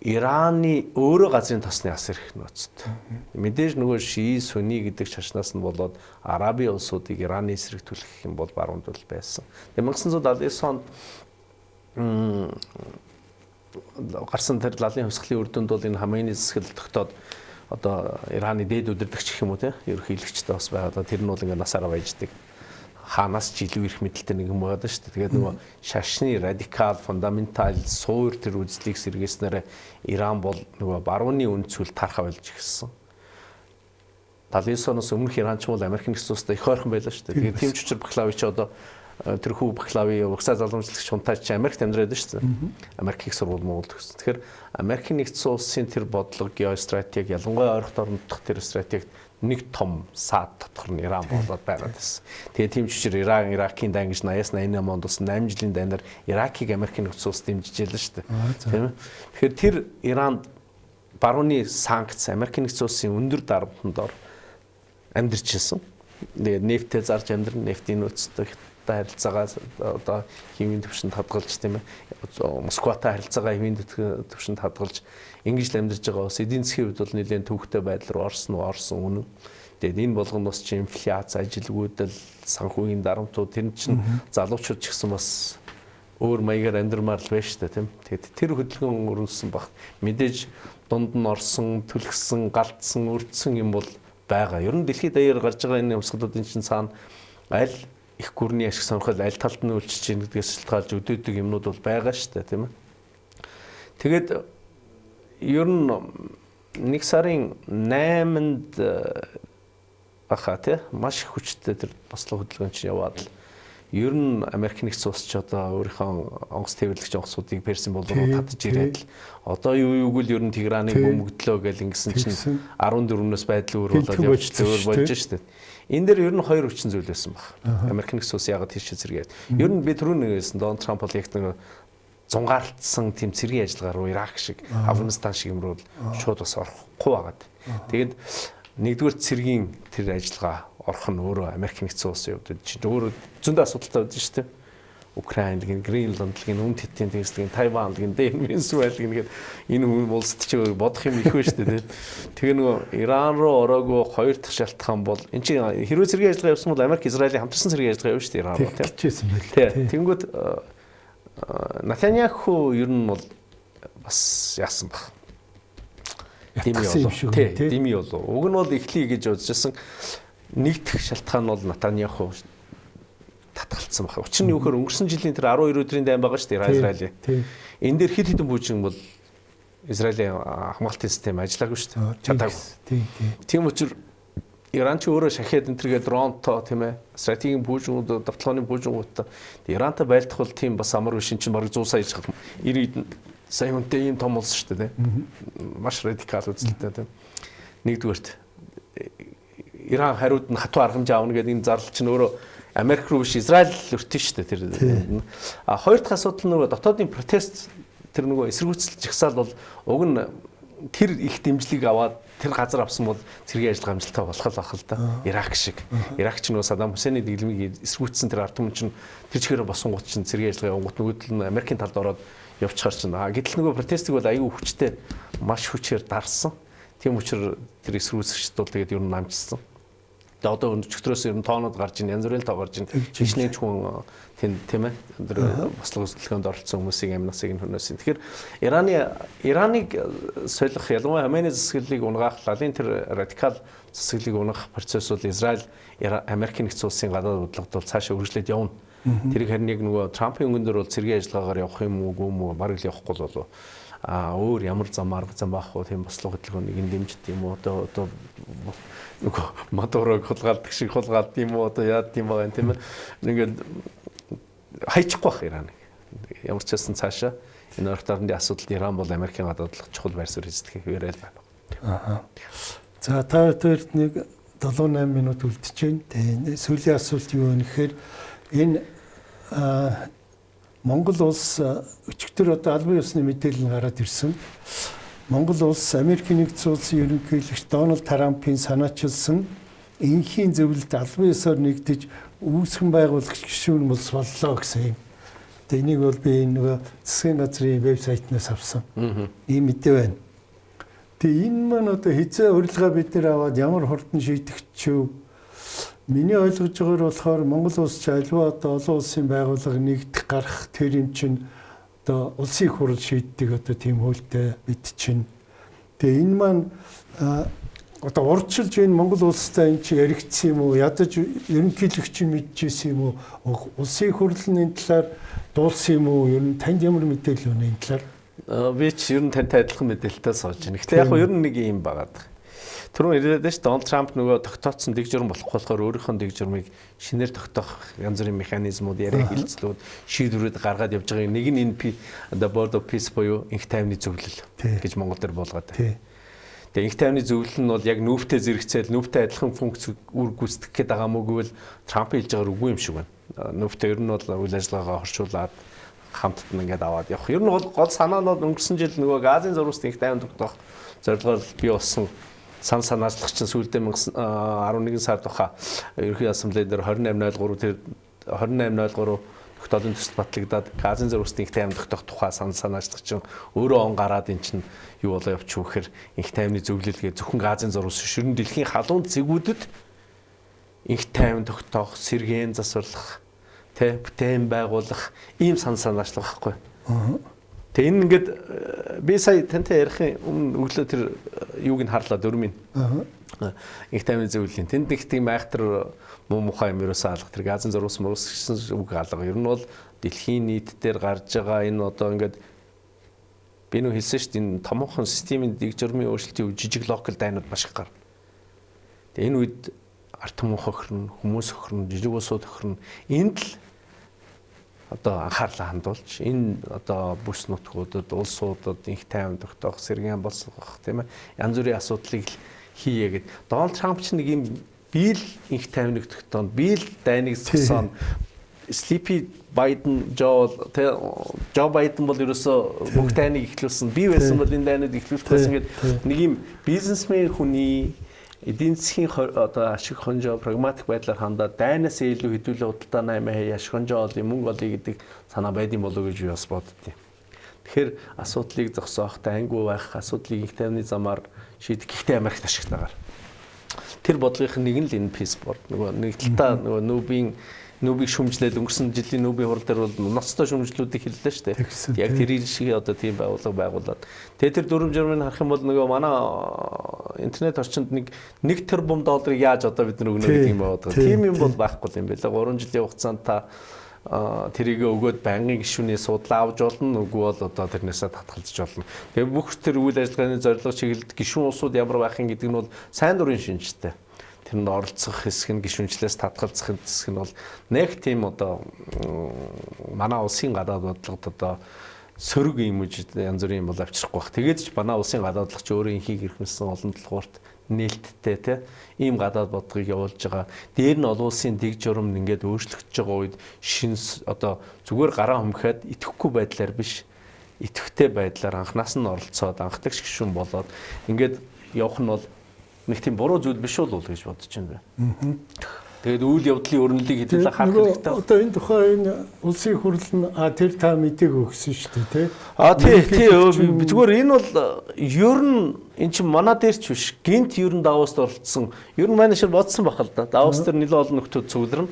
Ираны өөрөө газрын тосны ас ирэх нөөцтэй. Мэдээж нөгөө шии сүни гэдэг шашнаас нь болоод арабын улсуудыг Ираны эсрэг түлхэх юм бол баруунд бол байсан. 1979 онд гарсан тэр лалын хувьсгалын үр дүнд бол энэ Хамейни засаглал тогтоод одоо Ираны дээд удирдагч гэх юм уу те ерөнхийлөгчтэй бас байгаа. Тэр нь бол ингээ насаараа баяждаг. Хаанаас ч илүү их мэдлэлтэй нэг юм байгаа шүү дээ. Тэгээд нөгөө шашны радикал, фундаментал, суур тэр үзлийг сэргээснээр Иран бол нөгөө барууны үндсүүл тархаа болж ирсэн. 79 оноос өмнөх Иранч бол Америк нэгдсэн улстай их ойрхон байлаа шүү дээ. Тэгээд тийм ч учир Пахлави ч одоо тэр хүү Пахлави угсаа залгамжлагч хунтаач Америкт амьдраад байна шүү дээ. Америк их сургууль Монголд төгссөн. Тэгэхээр Америк нэгдсэн улсын тэр бодлого, геостратеги, ялангуяа ойрхон орнд дох тэр стратегт нэг том саад дотор нь Иран болоод байгаад байсан. Тэгээ тийм ч учир Иран, Иракийн дан гэж 80-88 онд бас 8 жилийн дайнаар Иракийг Америк нэгдсэн улс дэмжижээ л шүү дээ. Тийм ээ. Тэгэхээр тэр Иран барууны санкц Америк нэгдсэн улсын өндөр дарамтанд ор амьдэрчсэн. Тэгээ нефтээ зарж амьдрын, нефтийн нөөцтэй харилцаагаа одоо хэвийн төвшөнд хадгалж тийм ээ. Москватай харилцаагаа хэвийн төвшөнд хадгалж ингэж л амьдарч байгаа бас эдийн засгийн хувьд бол нэлээд төвөгтэй байдал руу орсон үнэн. Тэгээд энэ болгонд бас чи инфляц, ажилгүйдэл, санхүүгийн дарамтууд тэр чинь залуучууд ч гэсэн бас өөр маягаар амьдрмаар л байна шүү дээ тийм. Тэгээд тэр хөдөлгөөн өрнөсөн баг. Мэдээж дунд нь орсон, түлхсэн, галтсан, өртсөн юм бол байгаа. Ер нь дэлхийд даяар гарч байгаа энэ өмсгөлүүдийн чинь цаана аль их гүрний ашиг сонирхол аль талд нь үйлчилж ийн гэдгээс шалтгаалж өдөөдөг юмнууд бол байгаа шүү дээ тийм ээ. Тэгээд ер нь 1 сарын 8-нд баха тий маш их хүчтэй тэр бослого хөдөлгөөн чинь яваад л ер нь Америк нэгдсэн улс ч одоо өөрийнхөө онгоц тээвэрлэгч онгоцуудыг Персийн булгууд татж ирээд л одоо юуг л ер нь Тегераныг бөмбөгдлөө гэл ингэсэн чинь 14-өөс байдал өөр болоод явж болж штэ. Энэ дээр ер нь хоёр хүчин зүйл байсан баг. Америк нэгдсэн улс яагаад тийш зэрэгээд. Ер нь би түрүүн нэгсэн Дональд Трамп бол яг нэг зунгаалтсан тийм цэргийн ажиллагаа руу Ирак шиг, Афганистан шиг юм руу шууд бас орохгүй байгаад. Тэгээд нэгдүгээр цэргийн тэр ажиллагаа орох нь өөрөө Америк нэгдсэн улсын хувьд чинь өөрөө зөндөө асуудалтай байдаг шүү дээ. Украин гин, Гренланд гин, Өмнөд Хятадын тэнгисийн, Тайван гин, Венесуэл гин гээд энэ улсад чи бодох юм их байна шүү дээ. Тэгээ нөгөө Иран руу ороогүй хоёр дахь шалтгаан бол эн чинь хэрвээ цэргийн ажиллагаа явуулсан бол Америк Израилийн хамтарсан цэргийн ажиллагаа явуулж шүү дээ Иран руу тийм. Тэнгүүд Натаньяху ер нь бол бас яасан баг. Дими болов. Уг нь бол эхлэе гэж бодчихсон. Нэг дэх шалтгаан бол Натаньяху татгалцсан баг. Учир нь юу гэхээр өнгөрсөн жилийн тэр 12 өдрийн дайн байгаа шүү дээ Израилийн. Энэ дээр хэд хэдэн бүжин бол Израилийн хамгаалтын систем ажиллаагүй шүү дээ. Чадаагүй. Тийм учраас Иран ч өөрөө шахаад энтергээ дронтой тийм ээ стратегийн бүжгүүд, давталгааны бүжгүүдтэй Ирантай байлдах бол тийм бас амар биш чинь бараг 100 сая ижих 90 сая хүнтэй ийм том улс шүү дээ тийм. Маш радикал үзэлтэй тийм. Нэгдүгээрт Иран хариуд нь хатуу аргамж аавна гэдэг энэ зарлал чинь өөрөө Америк руу биш Израиль өртөн шүү дээ тэр. А хоёр дахь асуудал нь нөгөө дотоодын протест тэр нөгөө эсэргүүцэл жагсаал бол уг нь тэр их дэмжлэг аваад тэр газар авсан бол цэргийн ажиллагаа амжилттай болох л да. Ирак шиг. Ирак ч нөгөө Саддам Хусейны дэглэмийг эсвүүцсэн тэр ард түмэн чинь тэр чигээр босонгууд чинь цэргийн ажиллагаа явуулгууд нөгөөдөл нь Америкийн талд ороод явчихар чинь. Гэтэл нөгөө протестыг бол аюу хүчтэй маш хүчээр дарсан. Тийм учраас тэр эсвүүцэгчд бол тэгээд ер нь намжсан. Тэгээд одоо өчигдрөөс ер нь тоонууд гарч ийн, янз бүрийн тоо гарч ийн. Хичнээн хүн тийм ээ тэр бослого хөдөлгөөнд оролцсон хүмүүсийн амнасыг нь хөнөөсөн. Тэгэхээр Ираныг солих ялангуяа Хаменей засаглалыг унгаах, лалын тэр радикал засаглалыг унгаах процесс бол Израиль, Америкийн нэгдсэн улсын гадаад бодлогод бол цаашаа үргэлжлээд явна. Тэрийг харин яг нөгөө Трампын өнгөн дээр бол цэргийн ажиллагаагаар явах юм уу, үгүй юм уу, бараг л явахгүй болов. Өөр ямар зам баах уу, тийм бослого хөдөлгөөнийг нь дэмжиж тийм үү, одоо нөгөө Мадурог хулгайлдаг шиг хулгайлт юм уу, одоо яад тийм байгаа юм тийм ээ. Ингээд хайчихгүй бах Ираныг. Ямар ч байсан цаашаа энэ орох дарны асуудалд Иран бол Америкийн гадаад бодлого чухал байр суурь эзлэх хэрэгэл байна. За та хоёрт нэг 7-8 минут үлдэж байна. Тэгээ сүүлийн асуулт юу вэ гэхээр энэ Монгол улс өчигдөр одоо албан ёсны мэдээлэл гараад ирсэн. Монгол улс Америкийн нэгдсэн улсын ерөнхийлөгч Дональд Трампын санаачилсан энхийн зөвлөлд албан ёсоор нэгдэж үүсгэн байгуулагч гишүүн улс боллоо гэсэн юм. Тэгээ энийг бол би нөгөө засгийн газрын вебсайтнаас авсан. Ийм мэдээ байна. Тэгээ энэ маань одоо хизээ урилга бид нэр аваад ямар хурдан шийдэх ч юу. Миний ойлгож байгаагаар болохоор Монгол улс ч альва одоо олон улсын байгууллага нэгдэх гарах тэр юм чинь одоо улсын их хурл шийддэг одоо тийм хөлтэй бид чинь. Тэгээ энэ маань одоо урдчилж энэ Монгол улстай энэ чи яригдсан юм уу? Ядаж ерөнхийлөгч нь мэдчихсэн юм уу? Улсын их хурлын энэ талаар дуулсан юм уу? Ер нь танд ямар мэдээлэл байна энэ талаар? Би ч ер нь тантай адилхан мэдээлэлтэй сууж байна. Гэхдээ яг нь ер нь нэг юм байгаад. Түрүүн ирээд ш Дональд Трамп нөгөө тогтооцсон дэг журам болохгүй болохоор өөрийнхөө дэг журмыг шинээр тогтоох янз бүрийн механизмууд, яриа хилцлүүд, шийдвэрүүд гаргаад явж байгаа. Нэг нь энэ the Board of Peace буюу инх тайвны зөвлөл гэж Монгол дээр болгоод байна. Тэгээ инх тайвны зөвлөл нь бол яг нүүвтэй зэрэгцээл нүүвтэй адилхан функц үр гүйцэтгэх гээд байгаа мөгөөл Трамп хэлж байгаагаар үгүй юм шиг байна. Нүүвтэй ер нь бол үйл ажиллагаагаа орчуулад хамтд нь ингээд аваад явах. Ер нь бол гол санаа нь өнгөрсөн жил нөгөө газын зурвас инх тайван тогтоох зорилгоор бий болсон санаачлагч чинь сүүлдээ 11 сард баха ерөнхий ассамблей дээр 2803 тэр 2803 тогтоолын төсөл батлагдаад газын зурвасны инх тайван тогтоох тухай санаачлагч чинь өөрөө он гараад эн чинь юу болоо явчих вэ гэхээр инх тайвны зөвлөлгээ зөвхөн газын зурвас ширэн дэлхийн халуун зэгүүдэд инх тайван тогтоох, сэргээн засварлах, бүтээн байгуулах ийм санаачлага байхгүй. Тэгээ энэ ингээд би сая тантай ярихын өмнө өглөө тэр юуг нь харлаа дөрмийн. Инх тайвны зөвлөлийн тэнд нэг тийм айхтар муу мухай юм ерөөсөө алга тэр газын зурвас гэсэн үг алга. Ер нь бол дэлхийн нийт дээр гарч байгаа энэ одоо ингээд би нөө хэлсэн шүү дээ энэ томоохон системийн дэг журмын өөрчлөлтийн жижиг локал дайнууд маш их гарна. Тэгээ энэ үед ард түмэн хохирно, хүмүүс хохирно, жижиг улсууд хохирно. Энд л одоо анхаарлаа хандуулж энэ одоо бүс нутгуудад улсуудад инх тайван тогтоох, сэргээн босгох тийм ээ янз бүрийн асуудлыг хийе гэд. Дональд Трамп ч нэг юм биел инх тайвныг тогтооно, биел дайныг зогсооно. Sleepy Biden Joe Biden бол ерөөсөө бүх дайныг эхлүүлсэн. Би байсан бол энэ дайныг эхлүүлэх байсан гэдэг нэг юм бизнесмен хүний эдийн засгийн одоо ашиг хонжоо прагматик байдлаар хандаад дайнаас илүү хэдүүлээ худалдаа 8 ашиг хонжоо олъё мөнгө олъё гэдэг санаа байдсан болов уу гэж би бас боддتي. Тэгэхээр асуудлыг зогсоох, дайнгүй байх, асуудлыг инх тайвны замаар шийдэх гэхдээ Америкт ашигтайгаар. Тэр бодлогын нэг нь л энэ peace board нөгөө нэг талаа нөгөө нүүбийг шүмжлээд өнгөрсөн жилийн нүүбийн хурал дээр бол ноцтой шүмжлүүдийг хэллээ шүү дээ. Яг тэр шиг одоо тийм байгууллага байгуулад. Тэгээ тэр дүрм журмыг харах юм бол нөгөө манай интернет орчинд $1 тэрбум яаж одоо бид нар өгнө гэдэг юм байна. Тийм юм бол байхгүй юм байлаа. 3 жилийн хугацаанд та тэрийг өгөөд байнгын гишүүний судлаа авч болно. Үгүй бол одоо тэрнээсээ татгалзаж болно. Тэгээ бүх тэр үйл ажиллагааны зорилго чиглэлд гишүүн улсууд ямар байх юм гэдэг нь бол сайн дурын шинжтэй. Тэрэнд оролцох хэсэг нь гишүүнчлээс татгалзах хэсэг нь бол нэг тийм одоо манай улсын гадаад бодлогод одоо сөрөг юм үж янз бүрийн юм бол авчрахгүй бах. Тэгээд ч манай улсын гадаад бодлого ч өөрөө инхийг эрхэмсэн олон толгуурт нээлттэй те ийм гадаад бодлогыг явуулж байгаа. Дээр нь олон улсын дэг журам ингээд өөрчлөгдөж байгаа үед шинэ одоо зүгээр гараа хөмхээд итгэхгүй байдлаар биш идэвхтэй байдлаар анханаас нь оролцоод анхдагч гишүүн болоод ингээд явах нь бол нэг тийм буруу зүйл биш үү гэж бодож байна. Тэгээд үйл явдлын өрнөлийг хэдүүлээ харах хэрэгтэй. Одоо энэ тухайн энэ улсын хурл нь тэр та мэдээг өгсөн шүү дээ, тий. Зүгээр энэ бол ер нь эн чинь манай дээр ч биш. Гинт ер нь Давост оролцсон. Ер нь манай шиг бодсон бахал да. Давос дээр нэлээд олон нөхдүүд цугларна.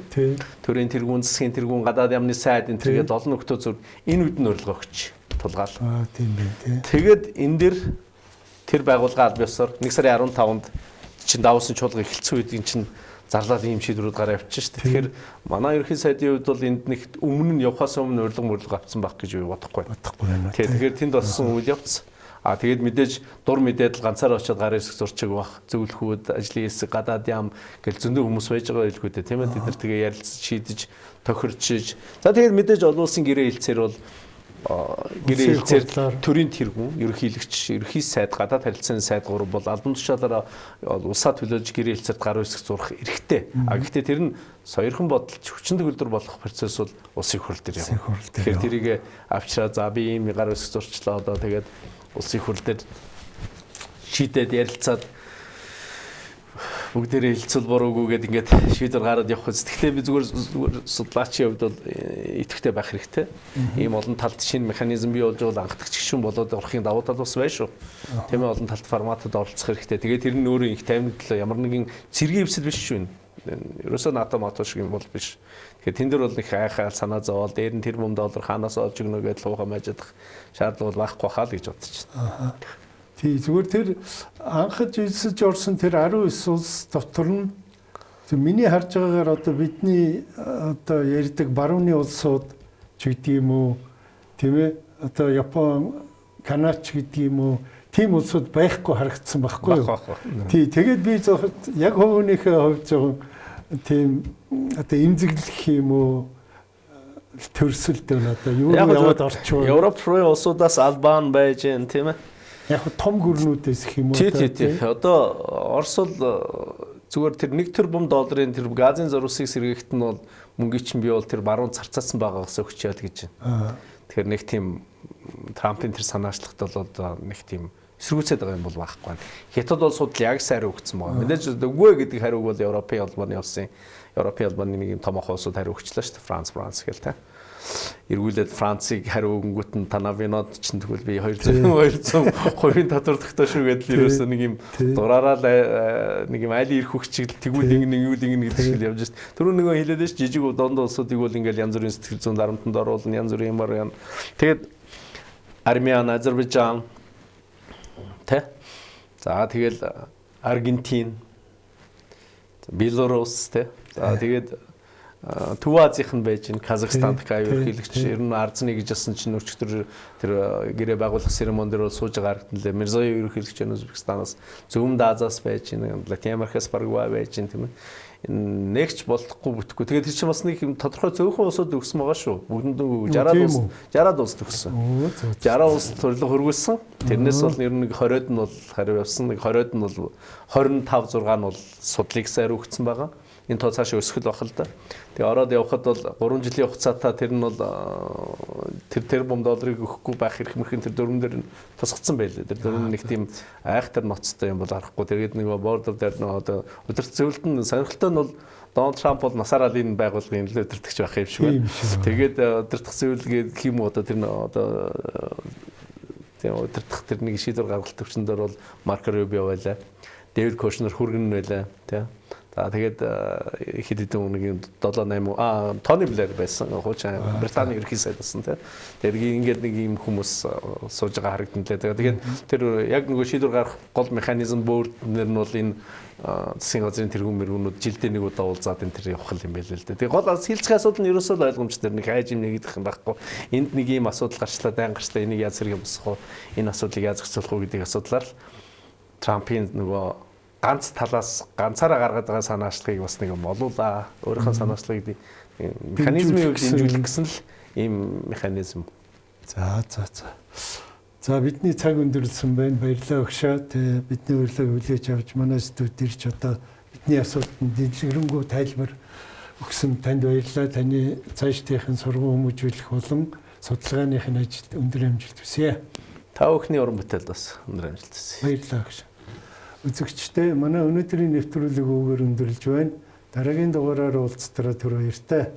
Төрийн тэргүүн, засгийн тэргүүн, гадаад яамны сайд энэ төргээд олон нөхдүүд зүр энэ үед нь урилга өгч тулгаал. Тийм байна тий. Тэгээд энэ дээр тэр байгууллага аль ёсоор 1 сарын 15-нд чинь Давосын чуулга эхэлсэн үед эн чинь зарлал ийм шийдвэрүүд гараа явчихсан шүү дээ. Тэгэхээр манай ерөнхий сайдын хувьд бол энд нэг өмнө нь явхаас өмнө урилга авцсан байх гэж бодохгүй байна. Тэгэхээр тэнд болсон үйл явц. Тэгээд мэдээж дур мэдээд л ганцаараа очиод гарын хэсэг зурчиг бах, зөвлөхүүд, ажлын хэсэг, гадаад яам гэл зөндөө хүмүүс байж байгаа илгүү дээ, тийм ээ. Тэд нар тэгээ ярилцаж, шийдэж, тохирчиж. За тэгээд мэдээж олон улсын гэрээ хэлцээр бол гэрээ хэлцээр төрийн тэргүүн, ерөнхийлөгч, ерөнхий сайд, гадаад харилцааны сайд гурав бол албан тушаалаараа улсаа төлөөлж гэрээ хэлцээрт гарын хэсэг зурах эрхтэй. Гэхдээ тэр нь соёрхон бодолч хүчин төгөлдөр болох процесс бол улсын хурл дээр явна. Тэгэхээр тэрийг авчраа за би ийм гарын хэсэг зурчлаа одоо тэгээд улсын хурл дээр шийдээд ярилцаад бүгдээрээ хилцэл буруугүй гэдэг ингээд шийдвэр гараад явах үс. Тэгэхээр би зүгээр судлаачийн хувьд бол идэвхтэй байх хэрэгтэй. Ийм олон талт шинэ механизм бий болж байгаа анхдагч гишүүн болоод орохын давуу тал бас байна шүү. Тийм ээ олон талт форматад оролцох хэрэгтэй. Тэгээд тэр нь өөрөө их таймагдлаа ямар нэгэн цэргийн эвсэл биш шүү. Ерөөсөө НАТО мото шиг юм бол биш. Тэгэхээр тэн дээр бол их айхаа санаа зовоод дээр нь тэр $1 хаанаас олж өгнө гэдээ луугаа мажидах шаардлага байхгүй хаа л гэж бодож байна. Тий зүгээр тэр анхаж эсэж орсон тэр 19 улс дотор нь миний харж байгаагаар одоо бидний одоо ярьдаг барууны улсууд ч гэдэг юм уу тийм ээ одоо Япон, Канада ч гэдэг юм уу тийм улсууд байхгүй харагдсан байхгүй юу. Тий тэгээд би яг хувийнхээ хувьд жоохон тийм одоо имзэглэх юм уу төрсөлтэй одоо юу яваад орчихвол Европ руу улсуудаас Албан байж гэн тийм ээ. Яг том гүрнүүдээс их юм уу? Тий. Одоо Орос бол зүгээр тэр $1 триллион тэр газын зурвсыг сэргээхт нь бол мөнгөний чинь бий бол тэр баруун зарцаасан байгаагаас өгчээд гэж байна. Тэгэхээр нэг тийм Трампын тэр санаачлагт бол одоо нэг тийм эсэргүүцээд байгаа юм бол байхгүй байна. Хятад бол судал яг сайруу өгсөн байгаа. Мэдээж үгүй гэдэг хариуг бол Европын албаны улсын Европын албаны нэг юм том улсууд хариу өгчлээ шүү дээ. Франц гэл тэ. Эргүүлээд Францыг хариу өгөнгүүт нь танавинод чинь тэгвэл би 200% татвардагтай шүү гэдэл ерөөсөө нэг юм дураараа нэг юм айлын ирэх хөгчиг тэгвэл ингэн гэдэг шиг явж шээ. Түрүү нөгөө хэлээд ш жижиг донд улсуудыг бол ингээл янз бүрийн сэтгэл зүйн дарамтанд оруулна янз бүрийн юмар яа. Тэгээд Армян, Азербайджан тэ. За тэгэл Аргентин, Беларусь тэ. За тэгээд Төв Азийн байж ин Казахстанд ерөнхийлөгч ер нь Арзны гэж асан чинь өчигдөр тэр гэрээ байгуулах церемони дээр бол сууж байгаа харагдлаа. Мирзоев ерөнхийлөгч Узбекистанаас Зөвхөн Азаас байж ин Латин Америкаас Парагвай байж ин тийм ээ. Нэгч болохгүй бүтэхгүй. Тэгээд тэр чинь бас нэг тодорхой зөвхөн улсууд өгсөн байгаа шүү. Бүгдэнд 60 улс төгссөн. 60 улс төрлөг хөргүүлсэн. Тэрнээс бол ер нь 20-од нь бол хариу явсан. 20-од нь бол 25 6 нь бол судлыг сайр өгсөн байгаа. Энэ тоо цаашаа өсгөл байх л да. Тэгээ ороод явхад бол 3 жилийн хугацаатай тэр нь бол тэр $1 өгөхгүй байх хэрэг мэрхэн тэр дөрвөн дээр тусгацсан байлээ. Тэр дөрвөн нэг тийм айхтар ноцтой юм бол харахгүй. Тэгээд нэг бордер дээр одоо удирдах зөвлөлт нь сонирхолтой нь бол Дональд Трамп бол насаараа энэ байгууллагын нөлөө өдөртөгч байх юм шиг байна. Тэгээд удирдах зөвлөл гэх юм уу одоо тэр одоо удирдах тэр нэг шийдвэр гаргалт төвчнөр бол Марко Рубио байлаа. Дэвид Кушнер хүргэн байлаа. За тэгээд хэд хэдэн нэг 7-8 Тони Блэр байсан хуучин Британий ерөнхий сайд болсон тийм. Тэгээд ингээд нэг юм хүмүүс сууж байгаа харагданлаа. Тэгээд тэр яг нөгөө шийдвэр гаргах гол механизм бөөрднөр нь бол энэ засгийн газрын тэргүүн мэргүүнүүд жилдээ нэг удаа уулзаад энэ тэр явах юм байл л дээ. Тэгээд гол хилцэх асуудал нь ерөөсөө л ойлгомжтой нэг хайж юм нэгдэх юм байхгүй. Энд нэг юм асуудал гарчлаа, дайн гарчлаа, энийг яаж сэргээ босгох вэ? Энэ асуудлыг яаж зохицуулах вэ гэдэг асуудлаар Трампын нөгөө ганц талаас ганцаараа гаргаад байгаа санаачлагыг бас нэг юм олуулаа. Өөрийнхөө санаачлагыг механизмыг хэмжүүлэх гэсэн л ийм механизм. За бидний цаг өндөрлсөн байна. Баярлалаа өгшөө. Тэ бидний урилгыг хүлээж авч манай студид ирж одоо бидний асуултанд дэлгэрэнгүй тайлбар өгсөн танд баярлалаа. Таны цаашдынхын сургууль хүмүүжүүлэх болон судалгааныхын ажилд өндөр амжилт хүсье. Та бүхний уран бүтээлд бас өндөр амжилт хүсье. Баярлалаа гэж. Үзэгчдээ манай өнөөдрийн нэвтрүүлэг үгээр өндөрлж байна. Дараагийн дугаараар уулзтараа түр баяртай.